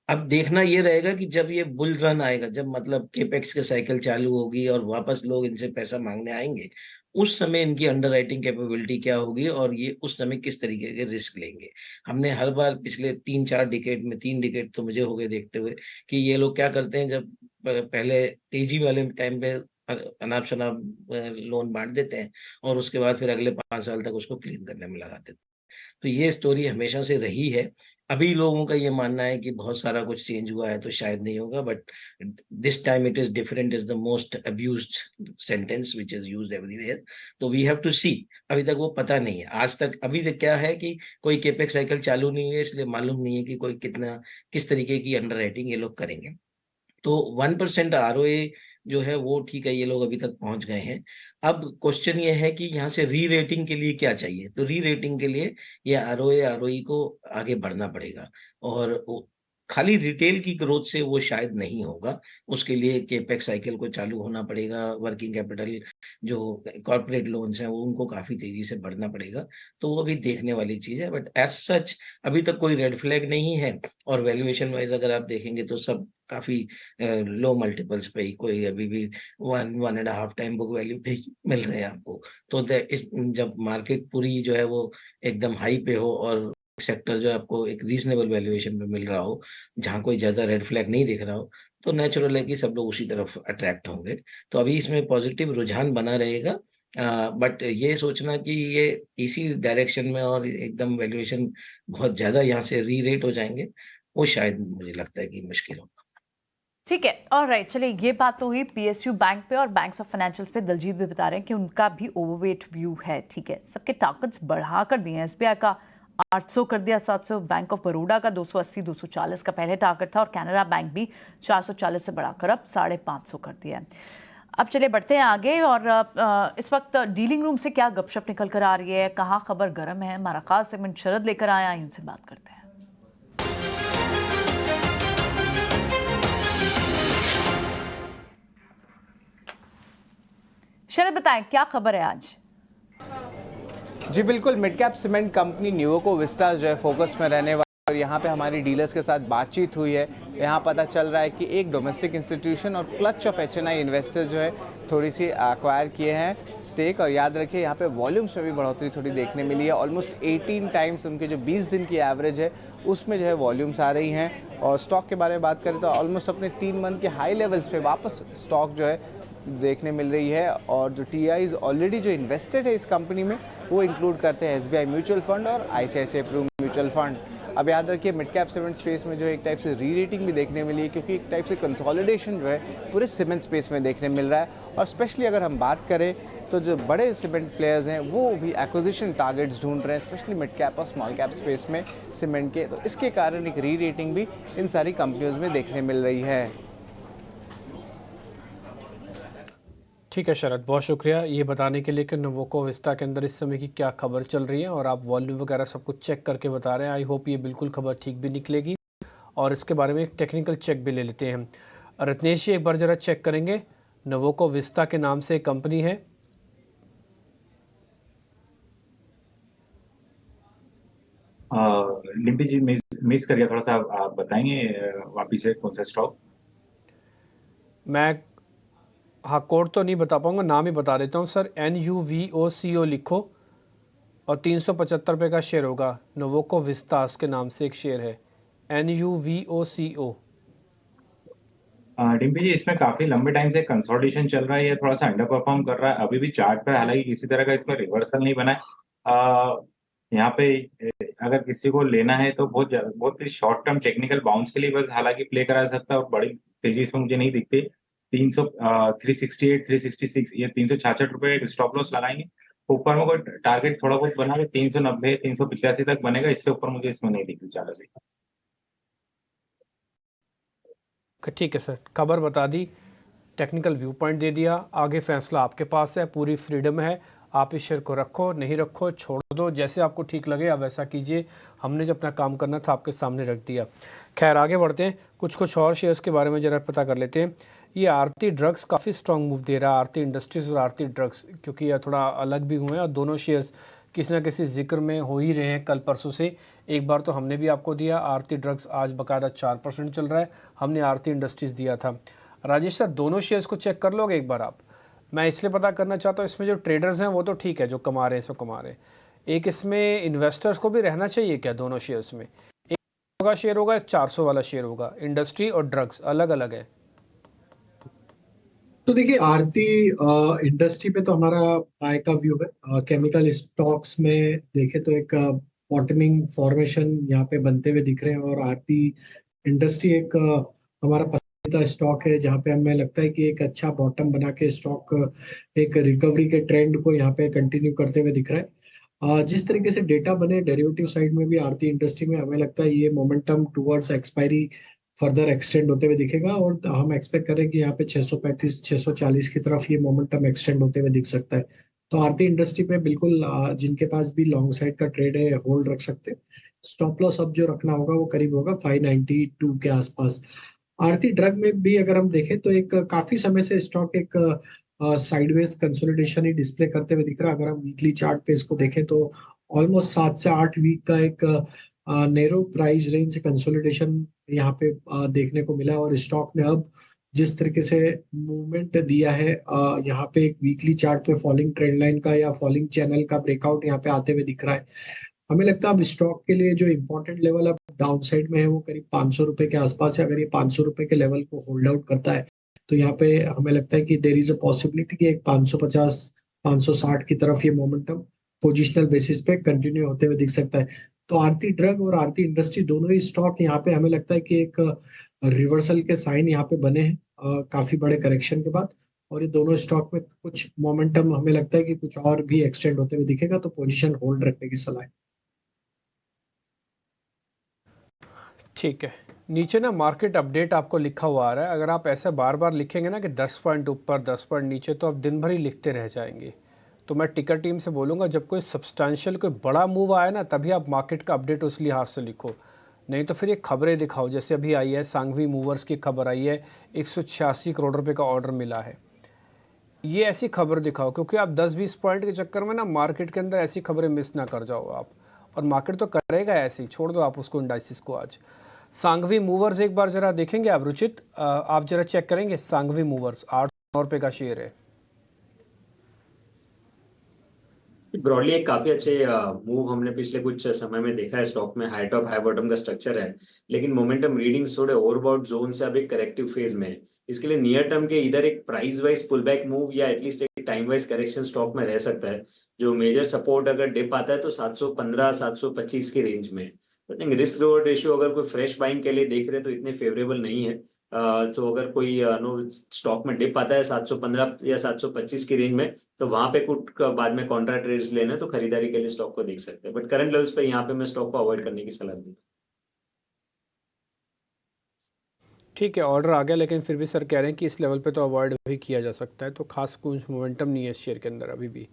अब देखना ये रहेगा कि जब ये बुल रन आएगा, जब मतलब केपेक्स के साइकिल चालू होगी और वापस लोग इनसे पैसा मांगने आएंगे, उस समय इनकी अंडरराइटिंग कैपेबिलिटी क्या होगी और ये उस समय किस तरीके के रिस्क लेंगे। हमने हर बार पिछले 3-4 डिकेड में, 3 डिकेड तो मुझे हो गए देखते हुए, कि ये लोग क्या करते हैं, जब पहले तेजी वाले टाइम पे अनाप शनाप लोन बांट देते हैं और उसके बाद फिर अगले 5 साल तक उसको क्लीन करने में लगा देते हैं। तो ये स्टोरी हमेशा से रही है। अभी लोगों का ये मानना है कि बहुत सारा कुछ चेंज हुआ है तो शायद नहीं होगा, but this time it is different is the most abused sentence which is used everywhere. तो वी हैव टू सी। अभी तक वो पता नहीं है, आज तक अभी तक क्या है कि कोई केपेक्स साइकिल चालू नहीं है, इसलिए मालूम नहीं है कि कोई किस तरीके की अंडरराइटिंग ये लोग करेंगे। तो 1% आरओए जो है वो ठीक है, ये लोग अभी तक पहुंच गए हैं। अब क्वेश्चन ये है कि यहाँ से री रेटिंग के लिए क्या चाहिए, तो री रेटिंग के लिए ये आरओए आरओई को आगे बढ़ना पड़ेगा, और खाली रिटेल की ग्रोथ से वो शायद नहीं होगा। उसके लिए केपेक्स साइकिल को चालू होना पड़ेगा, वर्किंग कैपिटल जो कॉर्पोरेट लोन्स हैं वो उनको काफी तेजी से बढ़ना पड़ेगा। तो वो भी देखने वाली चीज है, बट एज सच अभी तक कोई रेड फ्लैग नहीं है। और वैल्यूएशन वाइज अगर आप देखेंगे तो सब काफी लो मल्टीपल्स पे ही, कोई अभी भी 1.5 टाइम बुक वैल्यू पे ही मिल रहे हैं आपको। तो जब मार्केट पूरी जो है वो एकदम हाई पे हो और सेक्टर जो आपको एक रीजनेबल वैल्यूएशन पे मिल रहा हो, जहां कोई ज्यादा रेड फ्लैग नहीं दिख रहा हो, तो नेचुरल है कि सब लोग उसी तरफ अट्रैक्ट होंगे। तो अभी इसमें पॉजिटिव रुझान बना रहेगा, बट ये सोचना कि ये इसी डायरेक्शन में और एकदम वैल्यूएशन बहुत ज्यादा यहाँ से री रेट हो जाएंगे, वो शायद मुझे लगता है कि मुश्किल होगा। ठीक है, ऑलराइट, चलिए ये बात तो हुई पीएसयू बैंक पे और बैंक्स ऑफ फाइनेंशियल्स पे। दलजीत भी बता रहे हैं कि उनका भी ओवरवेट व्यू है। ठीक है, सबके टारगेट्स बढ़ा कर दिए हैं। एसबीआई का 800 कर दिया, 700, बैंक ऑफ बड़ौदा का 280, 240 का पहले टारगेट था, और कैनरा बैंक भी 440 से बढ़ाकर अब 550 कर दिया है। अब चलिए बढ़ते हैं आगे, और इस वक्त डीलिंग रूम से क्या गपशप निकल कर आ रही है, कहाँ खबर गर्म है, हमारा खास सेगमेंट शरद लेकर आया, उनसे बात करते हैं। शरद बताएं क्या खबर है आज? जी बिल्कुल, mid cap cement company Nuvoco Vistas जो है फोकस में रहने वाली, और यहाँ पे हमारी डीलर्स के साथ बातचीत हुई है। यहाँ पता चल रहा है कि एक डोमेस्टिक इंस्टीट्यूशन और क्लच ऑफ एचएनआई इन्वेस्टर्स जो है थोड़ी सी एक्वायर किए हैं स्टेक, और याद रखिए यहाँ पे वॉल्यूम्स में भी बढ़ोतरी थोड़ी देखने मिली है। ऑलमोस्ट 18 टाइम्स उनके जो 20 दिन की एवरेज है उसमें जो है वॉल्यूम्स आ रही हैं। और स्टॉक के बारे में बात करें तो ऑलमोस्ट अपने 3 मंथ के हाई लेवल्स पे वापस स्टॉक जो है देखने मिल रही है। और जो टीआईज ऑलरेडी जो इन्वेस्टेड है इस कंपनी में वो इंक्लूड करते हैं एसबीआई म्यूचुअल फंड और आईसीआईसीआई प्रू म्यूचुअल फंड। अब याद रखिए मिड कैप सीमेंट स्पेस में जो है एक टाइप से री रेटिंग भी देखने मिली है, क्योंकि एक टाइप से कंसोलिडेशन जो है पूरे सीमेंट स्पेस में देखने मिल रहा है। और स्पेशली अगर हम बात करें तो जो बड़े सीमेंट प्लेयर्स हैं वो भी एक्विजिशन टारगेट्स ढूंढ रहे हैं, स्पेशली मिड कैप और स्मॉल कैप स्पेस में सीमेंट के। तो इसके कारण एक री रेटिंग भी इन सारी कंपनियों में देखने मिल रही है। ठीक है शरद, बहुत शुक्रिया ये बताने के लिए कि न्यूवोको विस्टा के अंदर इस समय की क्या खबर चल रही है, और आप वॉल्यूम वगैरह सब कुछ चेक करके बता रहे हैं। आई होप ये बिल्कुल खबर ठीक भी निकलेगी, और इसके बारे में एक टेक्निकल चेक भी ले लेते हैं। रत्नेश जी एक बार ज़रा चेक करेंगे, न्यूवोको विस्टा के नाम से एक कंपनी है। डिम्पी जी मिस कर गया थोड़ा सा, आप बताएंगे वापिस से कौन सा स्टॉक? मैं हाँ कोड तो नहीं बता पाऊंगा, नाम ही बता देता हूँ सर। NUVOCO लिखो, और 375 रुपये का शेयर होगा। नोवोको विस्तास के नाम से एक शेयर है, NUVOCO। डिम्पी जी, इसमें काफी लंबे टाइम से कंसोलिडेशन चल रहा है, ये थोड़ा सा अंडर परफॉर्म कर रहा है अभी भी चार्ट पे, हालांकि किसी तरह का इसमें रिवर्सल नहीं बना है। यहाँ पे अगर किसी को लेना है तो बहुत शॉर्ट टर्म टेक्निकल बाउंस के लिए बस हालांकि प्ले करा सकता है, और बड़ी तेजी इसमें मुझे नहीं दिखती। 368, 366, ये 366 रुपये स्टॉप लॉस लगाएंगे। ऊपर में कोई टारगेट थोड़ा बहुत बना के 390, 385 तक बनेगा, इससे ऊपर मुझे इसमें नहीं दिखती चालू से। ठीक है सर, खबर बता दी, टेक्निकल व्यू पॉइंट दे दिया, आगे फैसला आपके पास है, पूरी फ्रीडम है। आप इस शेयर को रखो, नहीं रखो, छोड़ दो, जैसे आपको ठीक लगे आप वैसा कीजिए। हमने जो अपना काम करना था आपके सामने रख दिया। खैर आगे बढ़ते हैं, कुछ और शेयर्स के बारे में ज़रा पता कर लेते हैं। ये आरती ड्रग्स काफ़ी स्ट्रॉन्ग मूव दे रहा है, आरती इंडस्ट्रीज़ और आरती ड्रग्स, क्योंकि यह थोड़ा अलग भी हुए हैं और दोनों शेयर्स किसी न किसी जिक्र में हो ही रहे हैं कल परसों से। एक बार तो हमने भी आपको दिया, आरती ड्रग्स आज बकायदा 4% चल रहा है, हमने आरती इंडस्ट्रीज़ दिया था। राजेश सर, दोनों शेयर्स को चेक कर लोगे एक बार आप? मैं इसलिए पता करना चाहता हूँ, इसमें जो ट्रेडर्स हैं वो तो ठीक है, जो कमा रहे हैं सो कमा रहे हैं, एक इसमें इन्वेस्टर्स को भी रहना चाहिए क्या दोनों शेयर्स में? एक का शेयर होगा, एक 400 वाला शेयर होगा, इंडस्ट्री और ड्रग्स अलग अलग है। तो देखिए, आरती इंडस्ट्री पे तो हमारा बाय का व्यू है। केमिकल स्टॉक्स में देखे तो एक बॉटमिंग फॉर्मेशन यहाँ पे बनते हुए दिख रहे हैं, और आरती इंडस्ट्री एक हमारा पसंदीदा स्टॉक है, जहाँ पे हमें लगता है कि एक अच्छा बॉटम बना के स्टॉक एक रिकवरी के ट्रेंड को यहाँ पे कंटिन्यू करते हुए दिख रहा है। जिस तरीके से डेटा बने डेरिवेटिव साइड में भी आरती इंडस्ट्री में, हमें लगता है ये momentum towards expiry further extend होते हुए दिखेगा, और हम एक्सपेक्ट करें कि यहाँ पे 635 640 की तरफ ये मोमेंटम एक्सटेंड होते हुए दिख सकता है। तो आरती इंडस्ट्री पे बिल्कुल जिनके पास भी लॉन्ग साइड का ट्रेड है होल्ड रख सकते हैं। स्टॉप लॉस अब जो रखना होगा वो करीब होगा 592 के आसपास। आरती ड्रग में भी अगर हम देखें तो एक काफी समय से स्टॉक एक साइडवेज कंसोलिडेशन ही डिस्प्ले करते हुए दिख रहा है। अगर हम वीकली चार्ट पे इसको देखें तो ऑलमोस्ट 7 से 8 वीक का एक नैरो प्राइस रेंज कंसोलिडेशन यहाँ पे देखने को मिला, और स्टॉक ने अब जिस तरीके से मूवमेंट दिया है यहाँ पे एक वीकली चार्ट पे फॉलिंग ट्रेंड लाइन का या फॉलिंग चैनल का ब्रेकआउट यहाँ पे आते हुए दिख रहा है। हमें लगता है अब स्टॉक के लिए जो इम्पोर्टेंट लेवल अब डाउन साइड में है वो करीब 500 रुपए के आसपास है। अगर ये 500 रुपए के लेवल को होल्ड आउट करता है तो यहाँ पे हमें लगता है कि देर इज अ पॉसिबिलिटी कि एक 550 560 की तरफ ये मोमेंटम पोजिशनल बेसिस पे कंटिन्यू होते हुए दिख सकता है। तो आरती ड्रग और आरती इंडस्ट्री दोनों ही स्टॉक यहाँ पे हमें लगता है कि एक रिवर्सल के साइन यहाँ पे बने हैं काफी बड़े करेक्शन के बाद, और ये दोनों स्टॉक में कुछ मोमेंटम हमें लगता है कि कुछ और भी एक्सटेंड होते हुए दिखेगा, तो पोजीशन होल्ड रखने की सलाह है। ठीक है, नीचे ना मार्केट अपडेट आपको लिखा हुआ आ रहा है। अगर आप ऐसे बार बार लिखेंगे ना कि 10 पॉइंट ऊपर 10 पॉइंट नीचे, तो आप दिन भर ही लिखते रह जाएंगे। तो मैं टिकर टीम से बोलूँगा जब कोई सब्सटेंशियल कोई बड़ा मूव आए ना तभी आप मार्केट का अपडेट उस लिहाज से लिखो, नहीं तो फिर ये खबरें दिखाओ। जैसे अभी आई है सांघवी मूवर्स की खबर आई है, 186 करोड़ रुपए का ऑर्डर मिला है। ये ऐसी खबर दिखाओ, क्योंकि आप 10-20 पॉइंट के चक्कर में ना मार्केट के अंदर ऐसी खबरें मिस ना कर जाओ आप, और मार्केट तो करेगा ऐसे ही, छोड़ दो आप उसको इंडाइसिस को। आज सांघवी मूवर्स एक बार जरा देखेंगे आप रुचित, आप जरा चेक करेंगे सांघवी मूवर्स 800 रुपये का शेयर है। ब्रॉडली एक काफी अच्छे मूव हमने पिछले कुछ समय में देखा है स्टॉक में, हाई टॉप हाई बॉटम का स्ट्रक्चर है, लेकिन मोमेंटम रीडिंग्स थोड़े ओवरबॉट जोन से अब एक करेक्टिव फेज में है। इसके लिए नियर टर्म के इधर एक price wise pull back move या एटलीस्ट एक टाइम वाइज करेक्शन स्टॉक में रह सकता है। जो मेजर सपोर्ट अगर डिप आता है तो 715 725 की रेंज में। I think risk reward ratio अगर कोई फ्रेश बाइंग के लिए देख रहे हैं तो इतने फेवरेबल नहीं है। तो अगर कोई स्टॉक में डिप आता है 715 या 725 की रेंज में, तो वहां पे कुछ बाद में कॉन्ट्रा ट्रेड्स लेने तो खरीदारी के लिए स्टॉक को देख सकते हैं, बट करंट लेवल्स पे यहाँ पे मैं स्टॉक को अवॉइड करने की सलाह दूंगा। ठीक है, ऑर्डर आ गया, लेकिन फिर भी सर कह रहे हैं कि इस लेवल पे तो अवॉइड भी किया जा सकता है, तो खास कुछ मोमेंटम नहीं है इस शेयर के अंदर अभी भी।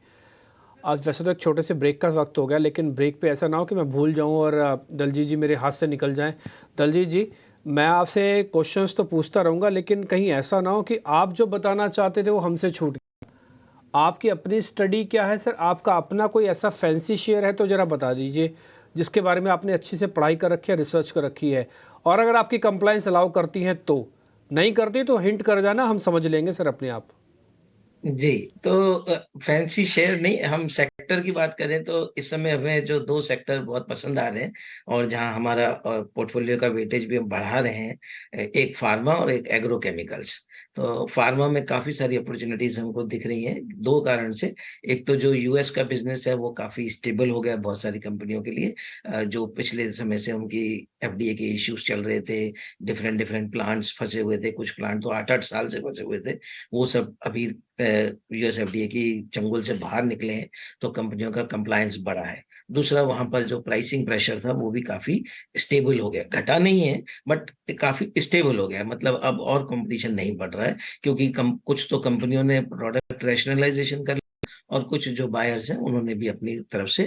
आज वैसे तो एक छोटे से ब्रेक का वक्त हो गया, लेकिन ब्रेक पे ऐसा ना हो कि मैं भूल जाऊं और दलजीत जी मेरे हाथ से निकल जाएं। दलजीत जी, मैं आपसे क्वेश्चंस तो पूछता रहूँगा, लेकिन कहीं ऐसा ना हो कि आप जो बताना चाहते थे वो हमसे छूट गया। आपकी अपनी स्टडी क्या है सर? आपका अपना कोई ऐसा फैंसी शेयर है तो ज़रा बता दीजिए, जिसके बारे में आपने अच्छी से पढ़ाई कर रखी है, रिसर्च कर रखी है, और अगर आपकी कंप्लाइंस अलाउ करती हैं तो, नहीं करती तो हिंट कर जाना, हम समझ लेंगे सर अपने आप। जी, तो फैंसी शेयर नहीं, हम सेक्टर सेक्टर की बात करें तो इस समय हमें जो 2 सेक्टर बहुत पसंद आ रहे हैं और जहां हमारा पोर्टफोलियो का वेटेज भी हम बढ़ा रहे हैं, एक फार्मा और एक एग्रो केमिकल्स। तो फार्मा में काफी सारी अपॉर्चुनिटीज हमको दिख रही हैं 2 कारण से। एक तो जो यूएस का बिजनेस है वो काफी स्टेबल हो गया बहुत सारी कंपनियों के लिए, जो पिछले समय से उनकी एफडीए के इश्यूज चल रहे थे, डिफरेंट डिफरेंट प्लांट्स फंसे हुए थे, कुछ प्लांट तो 8-8 साल से फंसे हुए थे, वो सब अभी यूएस एफडीए की चंगुल से बाहर निकले हैं, तो कंपनियों का कंप्लायंस बढ़ा है। दूसरा, वहां पर जो प्राइसिंग प्रेशर था वो भी काफी स्टेबल हो गया, घटा नहीं है बट काफी स्टेबल हो गया, मतलब अब और कंपटीशन नहीं बढ़ रहा है, क्योंकि कुछ तो कंपनियों ने प्रोडक्ट रैशनलाइजेशन कर और कुछ जो बायर्स हैं उन्होंने भी अपनी तरफ से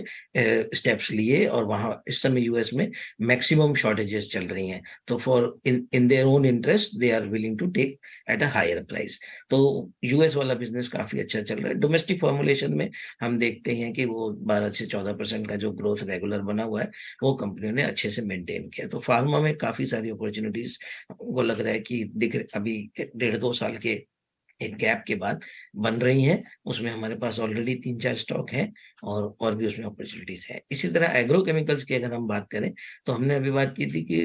स्टेप्स लिए, और वहां इस समय यूएस में मैक्सिमम शॉर्टेजेस चल रही हैं, तो for in their own interest they are willing to take at a higher price. तो यूएस वाला बिजनेस काफी अच्छा चल रहा है। डोमेस्टिक फॉर्मुलेशन में हम देखते हैं कि वो 12 से 14% का जो ग्रोथ रेगुलर बना हुआ है वो कंपनियों ने अच्छे से मेंटेन किया। तो फार्मा में काफी सारी अपॉर्चुनिटीज वो लग रहा है कि दिख अभी 1.5-2 साल के एक गैप के बाद बन रही हैं। उसमें हमारे पास ऑलरेडी 3-4 स्टॉक हैं और भी उसमें अपॉर्चुनिटीज है। इसी तरह एग्रो केमिकल्स की अगर हम बात करें तो हमने अभी बात की थी कि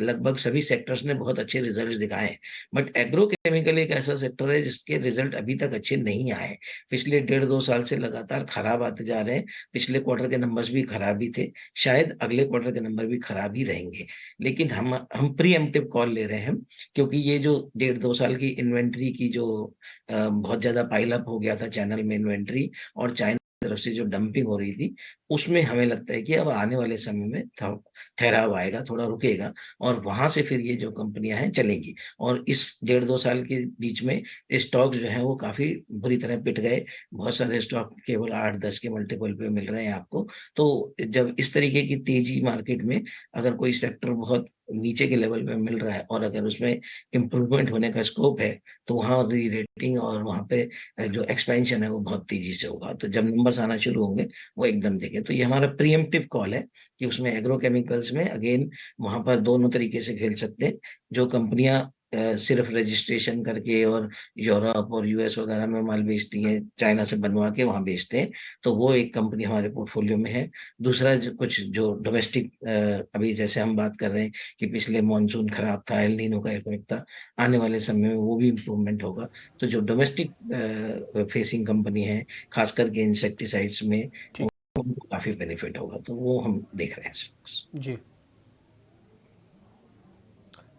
लगभग सभी सेक्टर्स ने बहुत अच्छे रिजल्ट्स दिखाए हैं, बट एग्रो केमिकल एक ऐसा सेक्टर है जिसके रिजल्ट अभी तक अच्छे नहीं आए। पिछले 1.5-2 साल से लगातार खराब आते जा रहे हैं। पिछले क्वार्टर के नंबर्स भी खराब ही थे, शायद अगले क्वार्टर के नंबर भी खराब ही रहेंगे, लेकिन हम प्रीएम्प्टिव कॉल ले रहे हैं, क्योंकि ये जो 1.5-2 साल की इन्वेंट्री की जो बहुत ज्यादा पाइल अप हो गया था चैनल में इन्वेंट्री, और चाइना की तरफ से जो डंपिंग हो रही थी, उसमें हमें लगता है कि अब आने वाले समय में ठहराव आएगा, थोड़ा रुकेगा, और वहां से फिर ये जो कंपनियां हैं चलेंगी। और इस 1.5-2 साल के बीच में स्टॉक्स जो हैं वो काफी बुरी तरह पिट गए। बहुत सारे स्टॉक केवल 8-10 के मल्टीपल पे मिल रहे हैं आपको। तो जब इस तरीके की तेजी मार्केट में अगर कोई सेक्टर बहुत नीचे के लेवल पे मिल रहा है और अगर उसमें इम्प्रूवमेंट होने का स्कोप है, तो वहाँ री रेटिंग और वहाँ पे जो एक्सपेंशन है वो बहुत तेजी से होगा। तो जब नंबर्स आना शुरू होंगे वो एकदम देखें। तो ये हमारा प्रीएम्प्टिव कॉल है कि उसमें एग्रो केमिकल्स में अगेन वहां पर दोनों तरीके से खेल सकते हैं। जो कंपनियां सिर्फ रजिस्ट्रेशन करके और यूरोप और यूएस वगैरह में माल बेचती हैं, चाइना से बनवा के वहां बेचते हैं, तो वो एक कंपनी हमारे पोर्टफोलियो में है। दूसरा कुछ जो डोमेस्टिक, अभी जैसे हम बात कर रहे हैं कि पिछले मॉनसून खराब था, एल नीनो का इफेक्ट था, आने वाले समय में वो भी इम्प्रूवमेंट होगा। तो जो डोमेस्टिक फेसिंग कंपनी है, खास करके इंसेक्टिसाइड्स में, उनको काफी बेनिफिट होगा, तो वो हम देख रहे हैं। जी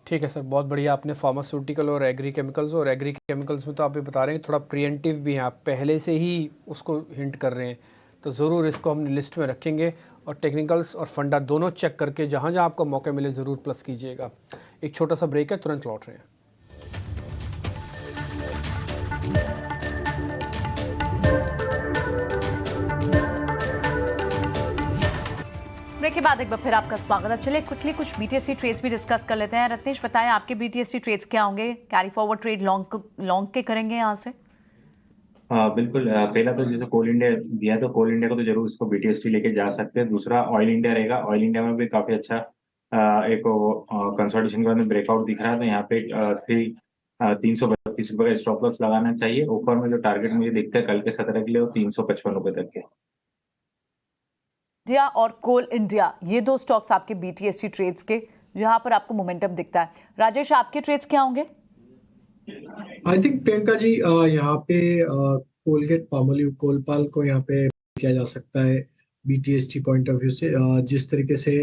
ठीक है सर, बहुत बढ़िया। आपने फार्मास्यूटिकल और एग्री केमिकल्स में तो आप ये बता रहे हैं थोड़ा प्रिएंटिव भी हैं, आप पहले से ही उसको हिंट कर रहे हैं, तो ज़रूर इसको हम लिस्ट में रखेंगे और टेक्निकल्स और फंडा दोनों चेक करके जहाँ जहाँ आपको मौके मिले ज़रूर प्लस कीजिएगा। एक छोटा सा ब्रेक है, तुरंत लौट रहे हैं। ब्रेक के बाद एक बार फिर आपका स्वागत है। चलिए क्विकली कुछ बीटीएससी ट्रेड्स भी डिस्कस कर लेते हैं। रत्नेश, बताएं आपके बीटीएससी ट्रेड्स क्या होंगे? कैरी फॉरवर्ड ट्रेड लॉन्ग के करेंगे यहाँ से? बिल्कुल। पहला तो जैसे कोल इंडिया दिया, तो कोल इंडिया को तो जरूर इसको बीटीएसटी लेके जा सकते हैं। दूसरा ऑयल इंडिया रहेगा। ऑयल इंडिया में भी काफी अच्छा एक कंसोलिडेशन के बाद में ब्रेकआउट दिख रहा है, तो यहाँ पे 332 रुपए का स्टॉप लॉस लगाना चाहिए। ऊपर में जो टारगेट मुझे दिखता है कल के 17 के लिए, वो 355 रुपए तक के। इंडिया और कोल इंडिया, ये दो स्टॉक्स आपके बीटीएससी ट्रेड्स के जहां पर आपको मोमेंटम दिखता है। राजेश, आपके ट्रेड्स क्या होंगे? आई थिंक प्रियंका जी, यहाँ पे कोलगेट पामोलिव कोलपाल को यहाँ पे किया जा सकता है बीटीएसटी पॉइंट ऑफ व्यू से। जिस तरीके से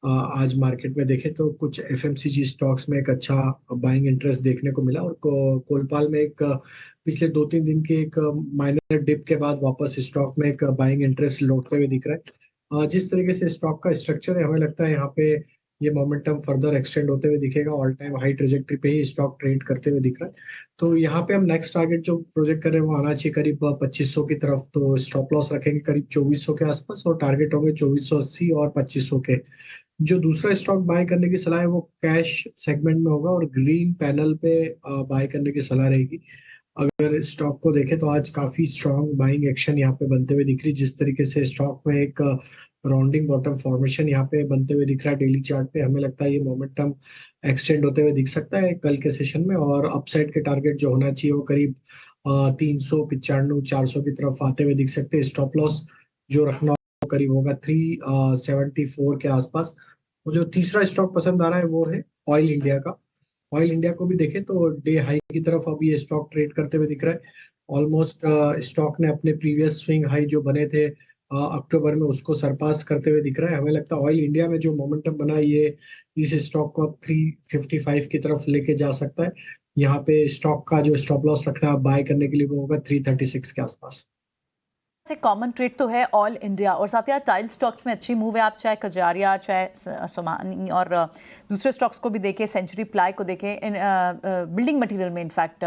आज मार्केट में देखें तो कुछ एफएमसीजी स्टॉक्स में एक अच्छा बाइंग इंटरेस्ट देखने को मिला, और कोलपाल में एक पिछले 2-3 दिन के एक माइनर डिप के बाद वापस स्टॉक में एक बाइंग इंटरेस्ट लौटते हुए दिख रहा है। जिस तरीके से स्टॉक का स्ट्रक्चर है, हमें लगता है यहाँ पे ये मोमेंटम फर्दर एक्सटेंड होते हुए दिखेगा। ऑल टाइम हाई ट्रेजेक्टरी पे ही स्टॉक ट्रेड करते हुए दिख रहा है। तो यहाँ पे हम नेक्स्ट टारगेट जो प्रोजेक्ट कर रहे हैं वो आना चाहिए करीब 2500 की तरफ। तो स्टॉप लॉस रखेंगे करीब 2400 के आसपास, और टारगेट होंगे 2480 और 2500 के। जो दूसरा स्टॉक बाय करने की सलाह है वो कैश सेगमेंट में होगा और ग्रीन पैनल पे बाय करने की सलाह रहेगी। अगर स्टॉक को देखें तो आज काफी स्ट्रॉन्ग बाइंग एक्शन यहाँ पे बनते हुए दिख रही, जिस तरीके से स्टॉक में एक राउंडिंग बॉटम फॉर्मेशन यहाँ पे बनते हुए दिख रहा है डेली चार्ट पे। हमें लगता है ये मोमेंटम एक्सटेंड होते हुए दिख सकता है कल के सेशन में, और अपसाइड के टारगेट जो होना चाहिए वो करीब 395-400 की तरफ आते हुए दिख सकते हैं। स्टॉप लॉस जो रखना हो करीब होगा 374 के आसपास। मुझे जो तीसरा स्टॉक पसंद आ रहा है वो है ऑयल इंडिया का। ऑयल इंडिया को भी देखें तो डे हाई की तरफ अभी ये स्टॉक ट्रेड करते हुए दिख रहा है। ऑलमोस्ट स्टॉक ने अपने प्रीवियस स्विंग हाई जो बने थे अक्टूबर में उसको सरपास करते हुए दिख रहा है। हमें लगता है ऑयल इंडिया में जो मोमेंटम बना ये इस स्टॉक को अब 355 की तरफ लेके जा सकता है। यहाँ पे स्टॉक का जो स्टॉप लॉस रखना है बाय करने के लिए वो होगा 336 के आसपास। से कॉमन ट्रेड तो है ऑल इंडिया और साथ ही टाइल स्टॉक्स में अच्छी मूव है। आप चाहे कजारिया चाहे सोमानी और दूसरे स्टॉक्स को भी देखें, सेंचुरी प्लाई को देखें, इन बिल्डिंग मटेरियल में इनफैक्ट,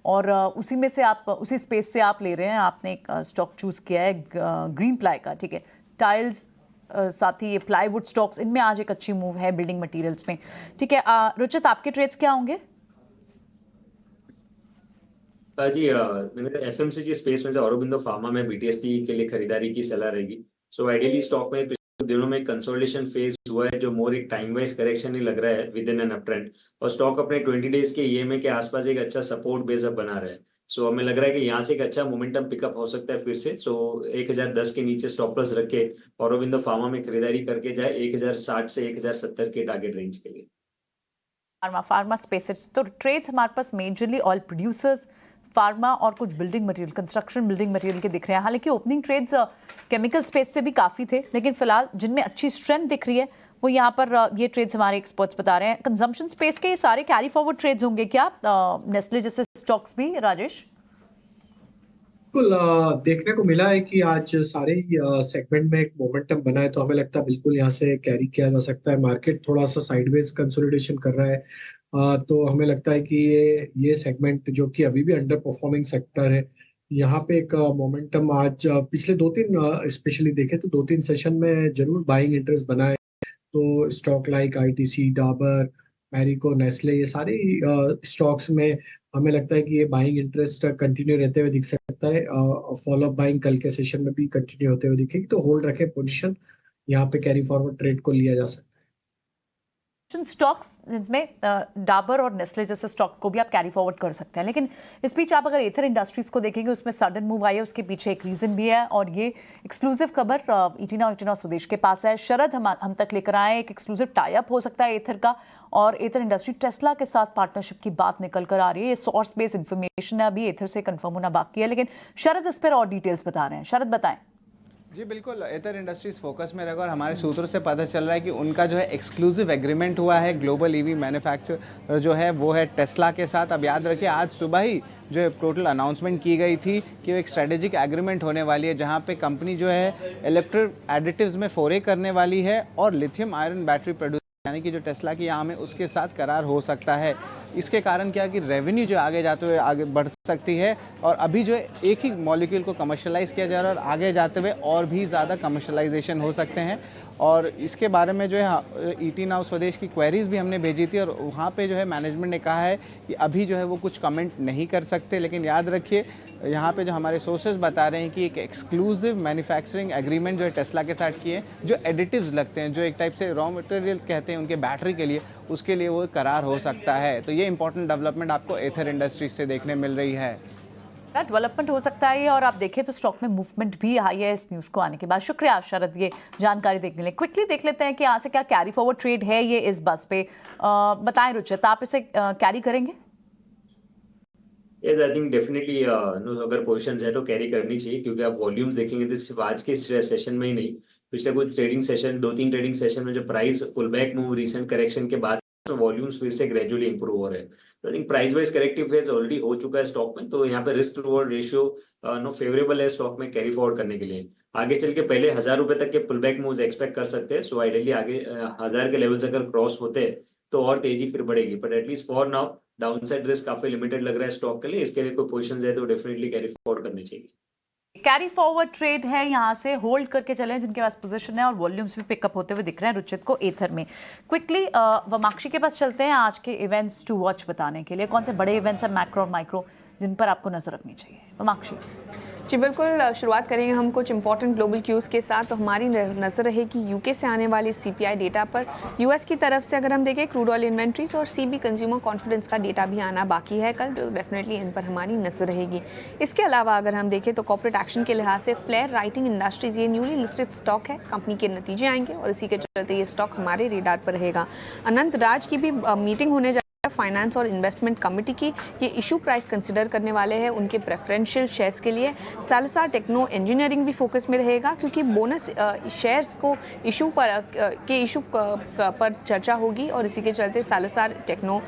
और उसी में से आप उसी स्पेस से आप ले रहे हैं। आपने एक स्टॉक चूज़ किया है ग्रीन प्लाई का, ठीक है। टाइल्स साथ ही ये प्लाईवुड स्टॉक्स, इनमें आज एक अच्छी मूव है बिल्डिंग मटेरियल्स में, ठीक है। रुचित, आपके ट्रेड्स क्या होंगे? जी मैंने एफएमसीजी स्पेस में से औरोबिंदो फार्मा में बीटीएसटी के लिए खरीदारी की सलाह रहेगी। सो आइडियली स्टॉक में पिछले दिनों में कंसोलिडेशन फेज हुआ है जो मोर एक टाइम वाइज करेक्शन ही लग रहा है with in an up trend, और स्टॉक अपने 20 डेज के ईएमए के आसपास एक अच्छा सपोर्ट बेस अप बना रहा है। सो हमें लग रहा है कि यहाँ से एक अच्छा मोमेंटम पिकअप हो सकता है फिर से। सो 1010 के नीचे स्टॉप लॉस रख के औरोबिंदो फार्मा में खरीदारी करके जाए 1060 से 1070 के टारगेट रेंज के लिए। फार्मा स्पेस तो ट्रेड्स हमारे पास मेजरली ऑयल प्रोड्यूसर्स, फार्मा और कुछ building material, construction building material के दिख रहे हैं। हालांकि ओपनिंग ट्रेड्स केमिकल स्पेस से भी काफ़ी थे, लेकिन फिलहाल जिनमें अच्छी स्ट्रेंथ दिख रही है वो यहाँ पर ये ट्रेड्स हमारे एक्सपर्ट्स बता रहे हैं। कंजम्पशन स्पेस के ये सारे कैरी फॉरवर्ड ट्रेड्स होंगे क्या, नेस्ले जैसे स्टॉक्स भी, राजेश? बिल्कुल देखने को मिला है कि आज सारे ही सेगमेंट में एक मोमेंटम बना है, तो हमें लगता है बिल्कुल यहाँ से कैरी किया जा सकता है। मार्केट थोड़ा सा साइडवेज कंसोलिडेशन कर रहा है, तो हमें लगता है कि ये सेगमेंट जो कि अभी भी अंडर परफॉर्मिंग सेक्टर है, यहाँ पे एक मोमेंटम आज पिछले 2-3 स्पेशली देखें तो 2-3 सेशन में जरूर बाइंग इंटरेस्ट बना है। तो stock like ITC, Dabur, Marico, Nestle, ये सारे स्टॉक्स में हमें लगता है कि ये बाइंग इंटरेस्ट कंटिन्यू रहते हुए दिख सकता है। फॉलो अप बाइंग कल के सेशन में भी कंटिन्यू होते हुए दिखेगी, तो होल्ड रखे पोजीशन, यहाँ पे कैरी फॉरवर्ड ट्रेड को लिया जा सकता है। स्टॉक्स जिसमें डाबर और नेस्ले जैसे स्टॉक्स को भी आप कैरी फॉरवर्ड कर सकते हैं। लेकिन इस बीच आप अगर एथर इंडस्ट्रीज को देखेंगे, उसमें सडन मूव आई है, उसके पीछे एक रीजन भी है, और ये एक्सक्लूसिव खबर इटिना स्वदेश के पास है। शरद हम तक लेकर आए, एक एक्सक्लूसिव टाई अप हो सकता है एथर का और एथर इंडस्ट्री टेस्ला के साथ पार्टनरशिप की बात निकल कर आ रही है। ये सोर्स बेस्ड इंफॉर्मेशन है, अभी एथर से कंफर्म होना बाकी है, लेकिन शरद इस पर और डिटेल्स बता रहे हैं। शरद, बताएं। जी बिल्कुल, एथर इंडस्ट्रीज फोकस में रहेगा और हमारे सूत्रों से पता चल रहा है कि उनका जो है एक्सक्लूसिव एग्रीमेंट हुआ है ग्लोबल ईवी मैन्युफैक्चरर जो है वो है टेस्ला के साथ। अब याद रखिए आज सुबह ही जो है टोटल अनाउंसमेंट की गई थी कि वो एक स्ट्रेटेजिक एग्रीमेंट होने वाली है जहां पे कंपनी जो है इलेक्ट्रिक एडिटिव्स में फोरे करने वाली है और लिथियम आयरन बैटरी प्रोड्यूस यानी कि जो टेस्ला की आम है उसके साथ करार हो सकता है। इसके कारण क्या कि रेवेन्यू जो आगे जाते हुए आगे बढ़ सकती है और अभी जो है एक ही मॉलिक्यूल को कमर्शलाइज किया जा रहा है और आगे जाते हुए और भी ज़्यादा कमर्शलाइजेशन हो सकते हैं। और इसके बारे में जो है ईटी नाउ स्वदेश की क्वेरीज भी हमने भेजी थी और वहाँ पे जो है मैनेजमेंट ने कहा है कि अभी जो है वो कुछ कमेंट नहीं कर सकते। लेकिन याद रखिए यहाँ पे जो हमारे सोर्सेज बता रहे हैं कि एक एक्सक्लूसिव मैन्युफैक्चरिंग एग्रीमेंट जो है टेस्ला के साथ किए, जो एडिटिव्स लगते हैं, जो एक टाइप से रॉ मटेरियल कहते हैं उनके बैटरी के लिए, उसके लिए वो करार हो सकता है। तो ये इंपॉर्टेंट डेवलपमेंट आपको एथर इंडस्ट्रीज से देखने मिल रही है। डेवलपमेंट हो सकता है और आप देखें तो स्टॉक में मूवमेंट भी आई है इस न्यूज़ को आने के बाद। शुक्रिया शरद ये जानकारी देखने लिए। क्विकली देख लेते हैं कि यहाँ से क्या कैरी फॉरवर्ड ट्रेड है ये इस बस पे। बताएं रुचित, आप इसे कैरी करेंगे? यस, आई थिंक डेफिनेटली अगर पोजीशंस है तो कैरी करनी चाहिए, क्योंकि आप वॉल्यूम्स देखेंगे तो सिर्फ आज के सेशन में ही नहीं, पिछले कुछ ट्रेडिंग सेशन 2-3 ट्रेडिंग सेशन में जो price pull back move recent correction के बाद वॉल्यूम्स फिर से ग्रेजुअली इंप्रूव हो रहे हैं। तो I think price wise corrective phase already हो चुका है स्टॉक में, तो यहाँ पे risk reward ratio no favourable है स्टॉक में कैरी फॉरवर्ड करने के लिए। आगे चल के पहले 1000 रुपए तक के पुल बैक मूव्स एक्सपेक्ट कर सकते हैं। सो आइडियली आगे 1000 के लेवल्स अगर क्रॉस होते हैं तो और तेजी फिर बढ़ेगी, but at least for now downside risk काफी लिमिटेड लग रहा है स्टॉक के लिए। इसके लिए कोई पोजीशंस है तो डेफिनेटली कैरी फॉरवर्ड करनी चाहिए। कैरी फॉरवर्ड ट्रेड है, यहाँ से होल्ड करके चले जिनके पास पोजीशन है और वॉल्यूम्स भी पिकअप होते हुए दिख रहे हैं रुचित को एथर में। क्विकली वमाक्षी के पास चलते हैं आज के इवेंट्स टू वॉच बताने के लिए। कौन से बड़े इवेंट्स हैं मैक्रो और माइक्रो जिन पर आपको नजर रखनी चाहिए? ममाक्षी जी बिल्कुल, शुरुआत करेंगे हम कुछ इंपॉर्टेंट ग्लोबल क्यूज़ के साथ। तो हमारी नज़र रहेगी यूके से आने वाली सीपीआई डेटा पर। यूएस की तरफ से अगर हम देखें क्रूड ऑयल इन्वेंट्रीज और सीबी कंज्यूमर कॉन्फिडेंस का डेटा भी आना बाकी है कल, तो डेफिनेटली इन पर हमारी नज़र रहेगी। इसके अलावा अगर हम देखें तो कॉर्पोरेट एक्शन के लिहाज से फ्लेयर राइटिंग इंडस्ट्रीज ये न्यूली लिस्टेड स्टॉक है, कंपनी के नतीजे आएंगे और इसी के चलते ये स्टॉक हमारे रेडार पर रहेगा। अनंत राज की भी मीटिंग होने फाइनेंस और इन्वेस्टमेंट कमेटी की, ये इशू प्राइस कंसिडर करने वाले हैं उनके प्रेफरेंशियल शेयर्स के लिए। सालसार टेक्नो इंजीनियरिंग भी फोकस में रहेगा क्योंकि बोनस शेयर्स को इशू पर चर्चा होगी और इसी के चलते सालसार टेक्नो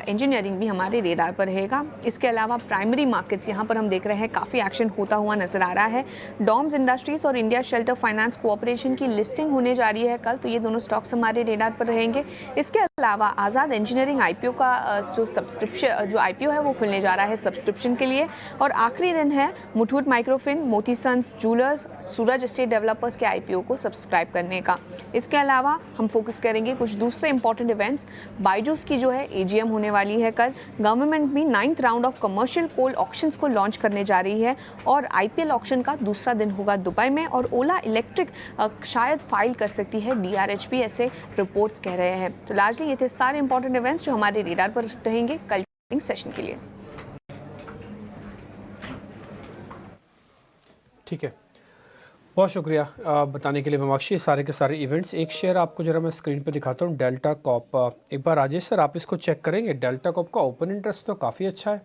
इंजीनियरिंग भी हमारे रेडार पर रहेगा। इसके अलावा प्राइमरी मार्केट्स यहाँ पर हम देख रहे हैं काफ़ी एक्शन होता हुआ नजर आ रहा है। डॉम्स इंडस्ट्रीज और इंडिया शेल्टर फाइनेंस कोऑपरेशन की लिस्टिंग होने जा रही है कल, तो ये दोनों स्टॉक्स हमारे रेडार पर रहेंगे। इसके अलावा आज़ाद इंजीनियरिंग आईपीओ का जो आईपीओ है वो खुलने जा रहा है सब्सक्रिप्शन के लिए। और आखिरी दिन है मुथूट माइक्रोफिन, मोती सन्स ज्वेलर्स, सूरज स्टेट डेवलपर्स के आईपीओ को सब्सक्राइब करने का। इसके अलावा हम फोकस करेंगे कुछ दूसरे इंपॉर्टेंट इवेंट्स। बायजूस की जो है एजीएम होने वाली है कल। गवर्नमेंट भी 9th round of commercial coal auctions को लॉन्च करने जा रही है और आईपीएल ऑक्शन का दूसरा दिन होगा दुबई में। और ओला इलेक्ट्रिक शायद फाइल कर सकती है डीआरएचपी, ऐसे रिपोर्ट्स कह रहे हैं। तो लार्जली ये थे सारे इंपॉर्टेंट इवेंट्स जो हमारे रेडार पर रहेंगे कल सेशन के लिए। ठीक है, बहुत शुक्रिया बताने के लिए ममाक्षी। सारे के सारे इवेंट्स, एक शेयर आपको जरा मैं स्क्रीन पे दिखाता हूँ, डेल्टा कॉप। एक बार राजेश सर आप इसको चेक करेंगे। डेल्टा कॉप का ओपन इंटरेस्ट तो काफ़ी अच्छा है,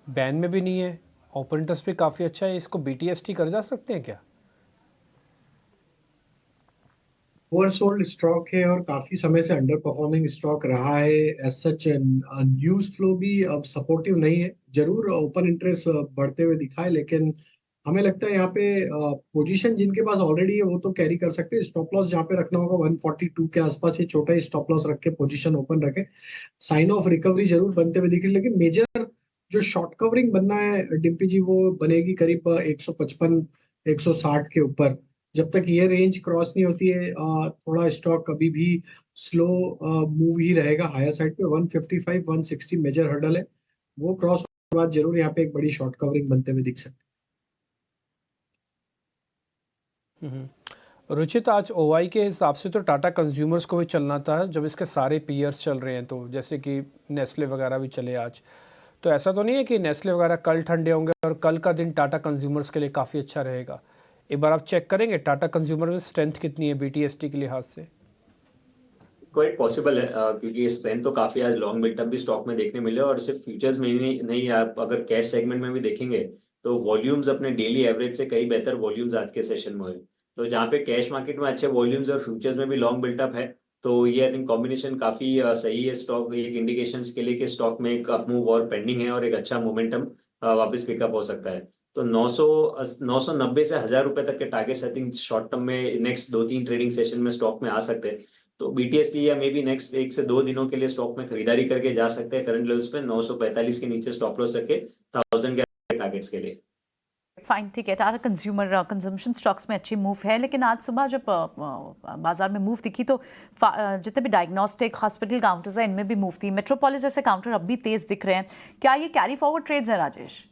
बैन में भी नहीं है, ओपन इंटरेस्ट भी काफ़ी अच्छा है। इसको बीटीएसटी कर जा सकते हैं क्या? ओवरसोल्ड स्टॉक है और काफी समय से अंडर परफॉर्मिंग स्टॉक रहा है। एज सच न्यूज फ्लो भी अब सपोर्टिव नहीं है। जरूर ओपन इंटरेस्ट बढ़ते हुए दिखा है, लेकिन हमें लगता है यहाँ पे पोजीशन जिनके पास ऑलरेडी है वो तो कैरी कर सकते हैं। स्टॉप लॉस जहाँ पे रखना होगा 142 के आसपास, ये छोटा ही स्टॉप लॉस रख के पोजीशन ओपन रखें। साइन ऑफ रिकवरी जरूर बनते हुए दिख रही है, लेकिन मेजर जो शॉर्ट कवरिंग बनना है डिम्पी जी, वो बनेगी करीब 155 160 के ऊपर। जब तक ये रेंज क्रॉस नहीं होती है थोड़ा स्टॉक अभी भी स्लो मूव ही रहेगा हायर साइड पे। 155 160 मेजर हर्डल है, वो क्रॉस होने के बाद जरूर यहाँ पे एक बड़ी शॉर्ट कवरिंग बनते हुए दिख सकती है। रुचित, आज ओवाई के हिसाब से तो टाटा कंज्यूमर्स को भी चलना था जब इसके सारे पीयर्स चल रहे हैं, तो जैसे कि नेस्ले वगैरह भी चले आज। तो ऐसा तो नहीं है कि नेस्ले वगैरह कल ठंडे होंगे और कल का दिन टाटा कंज्यूमर्स के लिए काफ़ी अच्छा रहेगा? एक बार आप चेक करेंगे टाटा कंज्यूमर में स्ट्रेंथ कितनी है बीटीएसटी के लिहाज से? क्वाइट पॉसिबल है क्योंकि स्ट्रेंथ तो काफी आज लॉन्ग बिल्टअप भी स्टॉक में देखने मिले और सिर्फ फ्यूचर्स में ही नहीं, आप अगर कैश सेगमेंट में भी देखेंगे तो वॉल्यूम्स अपने डेली एवरेज से कई बेहतर वॉल्यूम्स आज के सेशन में हुए। तो जहाँ पे कैश मार्केट में अच्छे वॉल्यूम्स और फ्यूचर्स में भी लॉन्ग बिल्टअप है, तो ये आई थिंक कॉम्बिनेशन काफी सही है। स्टॉक एक इंडिकेशंस के लिए कि स्टॉक में एक अप मूव और पेंडिंग है और एक अच्छा मोमेंटम वापस पिकअप हो सकता है। तो 990 से 1000 रुपए तक के targets I think short term में नेक्स्ट 2-3 ट्रेडिंग सेशन में स्टॉक में आ सकते हैं। तो बीटीएसटी या मे बी नेक्स्ट 1 से 2 दिनों के लिए स्टॉक में खरीदारी करके जा सकते हैं करंट लेवल्स पे 945 के नीचे स्टॉप लॉस रख के 1000 के टारगेट्स के लिए। फाइन, ठीक है। टाटा कंज्यूमर कंजम्पशन स्टॉक्स में अच्छी मूव है, लेकिन आज सुबह जब बाजार में मूव दिखी तो जितने भी डायग्नोस्टिक हॉस्पिटल काउंटर्स हैं इनमें भी मूव थी। मेट्रोपोलिस जैसे काउंटर अब भी तेज दिख रहे हैं, क्या ये कैरी फॉरवर्ड ट्रेड्स हैं राजेश?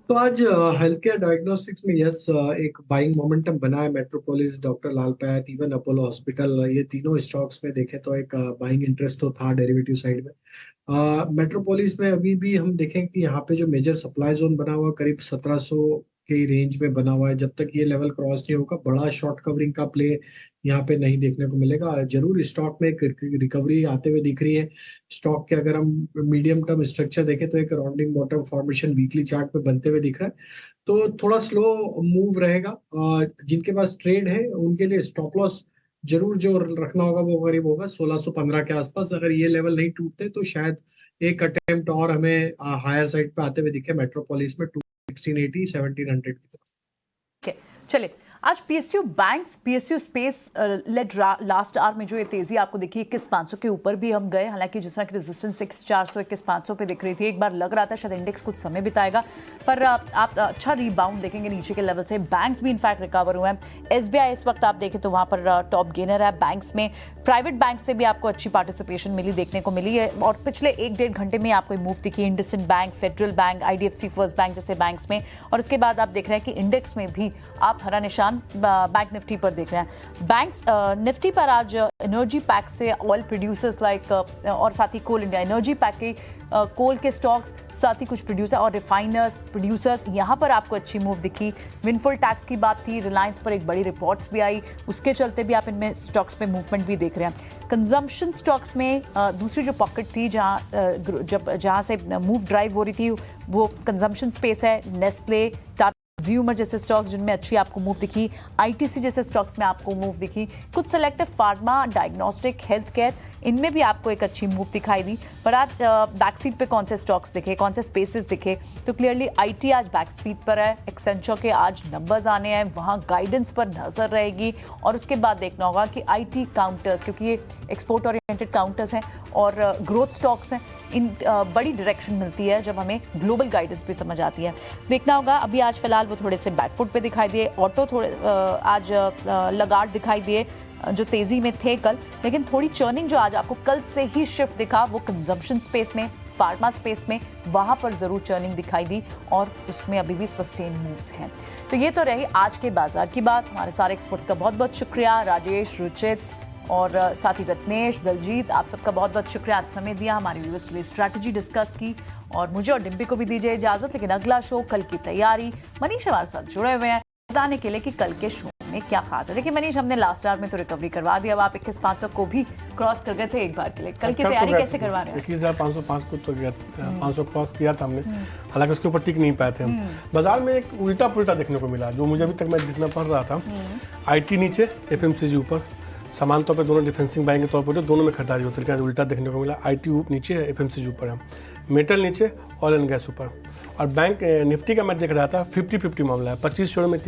तो आज हेल्थ केयर डायग्नोस्टिक्स में यस एक बाइंग मोमेंटम बना है। मेट्रोपोलिस, डॉक्टर लाल पैथ, इवन अपोलो हॉस्पिटल, ये तीनों स्टॉक्स में देखें तो एक बाइंग इंटरेस्ट तो था डेरिवेटिव साइड में। मेट्रोपोलिस में अभी भी हम देखें कि यहाँ पे जो मेजर सप्लाई जोन बना हुआ करीब 1700 के रेंज में बना हुआ है। जब तक ये लेवल क्रॉस नहीं होगा बड़ा शॉर्ट कवरिंग का प्ले यहाँ पे नहीं देखने को मिलेगा। जरूर स्टॉक में एक रिकवरी आते हुए दिख रही है। स्टॉक के अगर हम मीडियम टर्म स्ट्रक्चर देखें तो एक rounding bottom formation weekly chart पे बनते हुए दिख रहा है, तो थोड़ा स्लो मूव रहेगा। जिनके पास ट्रेड है उनके लिए स्टॉप लॉस जरूर जो रखना होगा वो करीब होगा 1615 के आसपास। अगर ये लेवल नहीं टूटते तो शायद एक अटेम्प्ट और हमें हायर साइड पे आते हुए दिखे मेट्रोपोलिस में 1680 1700 की तरफ। चलिए आज PSU banks, PSU space led last hour में जो ये तेजी आपको दिखी 21,500 के ऊपर भी हम गए, हालांकि जिस तरह की रेजिस्टेंस 21,400 21,500 पे दिख रही थी, एक बार लग रहा था शायद इंडेक्स कुछ समय बिताएगा, पर आप अच्छा रिबाउंड देखेंगे नीचे के लेवल से। बैंक्स भी इनफैक्ट रिकवर हुए हैं। एसबीआई इस वक्त आप देखें तो वहां पर टॉप गेनर है बैंक्स में। प्राइवेट बैंक से भी आपको अच्छी पार्टिसिपेशन मिली, देखने को मिली है, और पिछले 1-1.5 घंटे में आपको मूव दिखी IndusInd bank, federal bank, IDFC first bank जैसे बैंक्स में। और इसके बाद आप देख रहे हैं कि इंडेक्स में भी आप हरा निशान बैंक निफ्टी पर देख रहे हैं। बैंक्स निफ्टी पर आज एनर्जी पैक से ऑयल प्रोड्यूसर्स लाइक और साथ ही कोल इंडिया एनर्जी पैक के कोल के स्टॉक्स, साथ ही कुछ प्रोड्यूसर और रिफाइनर्स प्रोड्यूसर्स, यहाँ पर आपको अच्छी मूव दिखी। विंडफॉल टैक्स की बात थी, रिलायंस पर एक बड़ी रिपोर्ट्स भी आई, उसके चलते भी आप इनमें स्टॉक्स में मूवमेंट भी देख रहे हैं। कंजम्पशन स्टॉक्स में दूसरी जो पॉकेट थी जहाँ से मूव ड्राइव हो रही थी वो कंजम्पशन स्पेस है। नेस्ले, कंज्यूमर जैसे स्टॉक्स जिनमें अच्छी आपको मूव दिखी, आईटीसी जैसे स्टॉक्स में आपको मूव दिखी, कुछ selective pharma, diagnostic, health care, इनमें भी आपको एक अच्छी मूव दिखाई दी। पर आज बैकसीट पे कौन से स्टॉक्स दिखे, कौन से स्पेसेस दिखे, तो क्लियरली आईटी आज बैकसीट पर है। एक्सेंचर के आज नंबर्स आने हैं, वहाँ गाइडेंस पर नजर रहेगी, और उसके बाद देखना होगा कि आईटी काउंटर्स, क्योंकि ये एक्सपोर्ट ओरिएंटेड काउंटर्स हैं और ग्रोथ स्टॉक्स हैं, इन बड़ी डायरेक्शन मिलती है जब हमें ग्लोबल गाइडेंस भी समझ आती है। देखना होगा। अभी आज फिलहाल वो थोड़े से बैकफुट पे दिखाई दिए, ऑटो थोड़े आज लगार्ड दिखाई दिए जो तेजी में थे कल, लेकिन थोड़ी चर्निंग जो आज आपको कल से ही शिफ्ट दिखा वो कंजम्पशन स्पेस में, फार्मा स्पेस में, वहां पर जरूर चर्निंग दिखाई दी, और उसमें अभी भी सस्टेन मूव्स हैं। तो ये तो रही आज के बाजार की बात। हमारे सारे एक्सपर्ट्स का बहुत बहुत शुक्रिया, राजेश, रुचित और साथ ही रत्नेश, दलजीत, आप सबका बहुत बहुत शुक्रिया। आज समय दिया, हमारे व्यूअर्स के लिए स्ट्रैटेजी डिस्कस की, और मुझे और डिम्पी को भी दीजिए इजाजत। लेकिन अगला शो कल की तैयारी, मनीष हमारे साथ जुड़े हुए हैं बताने के लिए कि कल के शो में क्या खास है। देखिए मनीष, हमने लास्ट आवर में तो रिकवरी करवा दी, अब आप 21,500 को भी क्रॉस कर गए थे एक बार के लिए, कल की तैयारी कैसे करवा रहे हैं? 21,505 को तो 500 क्रॉस किया था हमने, हालांकि उसके ऊपर टिक नहीं पाए थे हम। बाजार में एक उल्टा पुल्टा देखने को मिला, जो मुझे अभी तक मैं जितना पढ़ रहा था। आईटी नीचे, एफएमसीजी ऊपर, समान तौर पर दोनों डिफेंसिंग बैंक के तौर पर दोनों में खरीदारी होती है, उल्टा देखने को मिला। आईटी नीचे है, एफएमसीजी ऊपर है, मेटल नीचे, ऑयल एंड गैस ऊपर। और बैंक निफ्टी का मैं देख रहा था 50-50 मामला है, 25 शेयरों में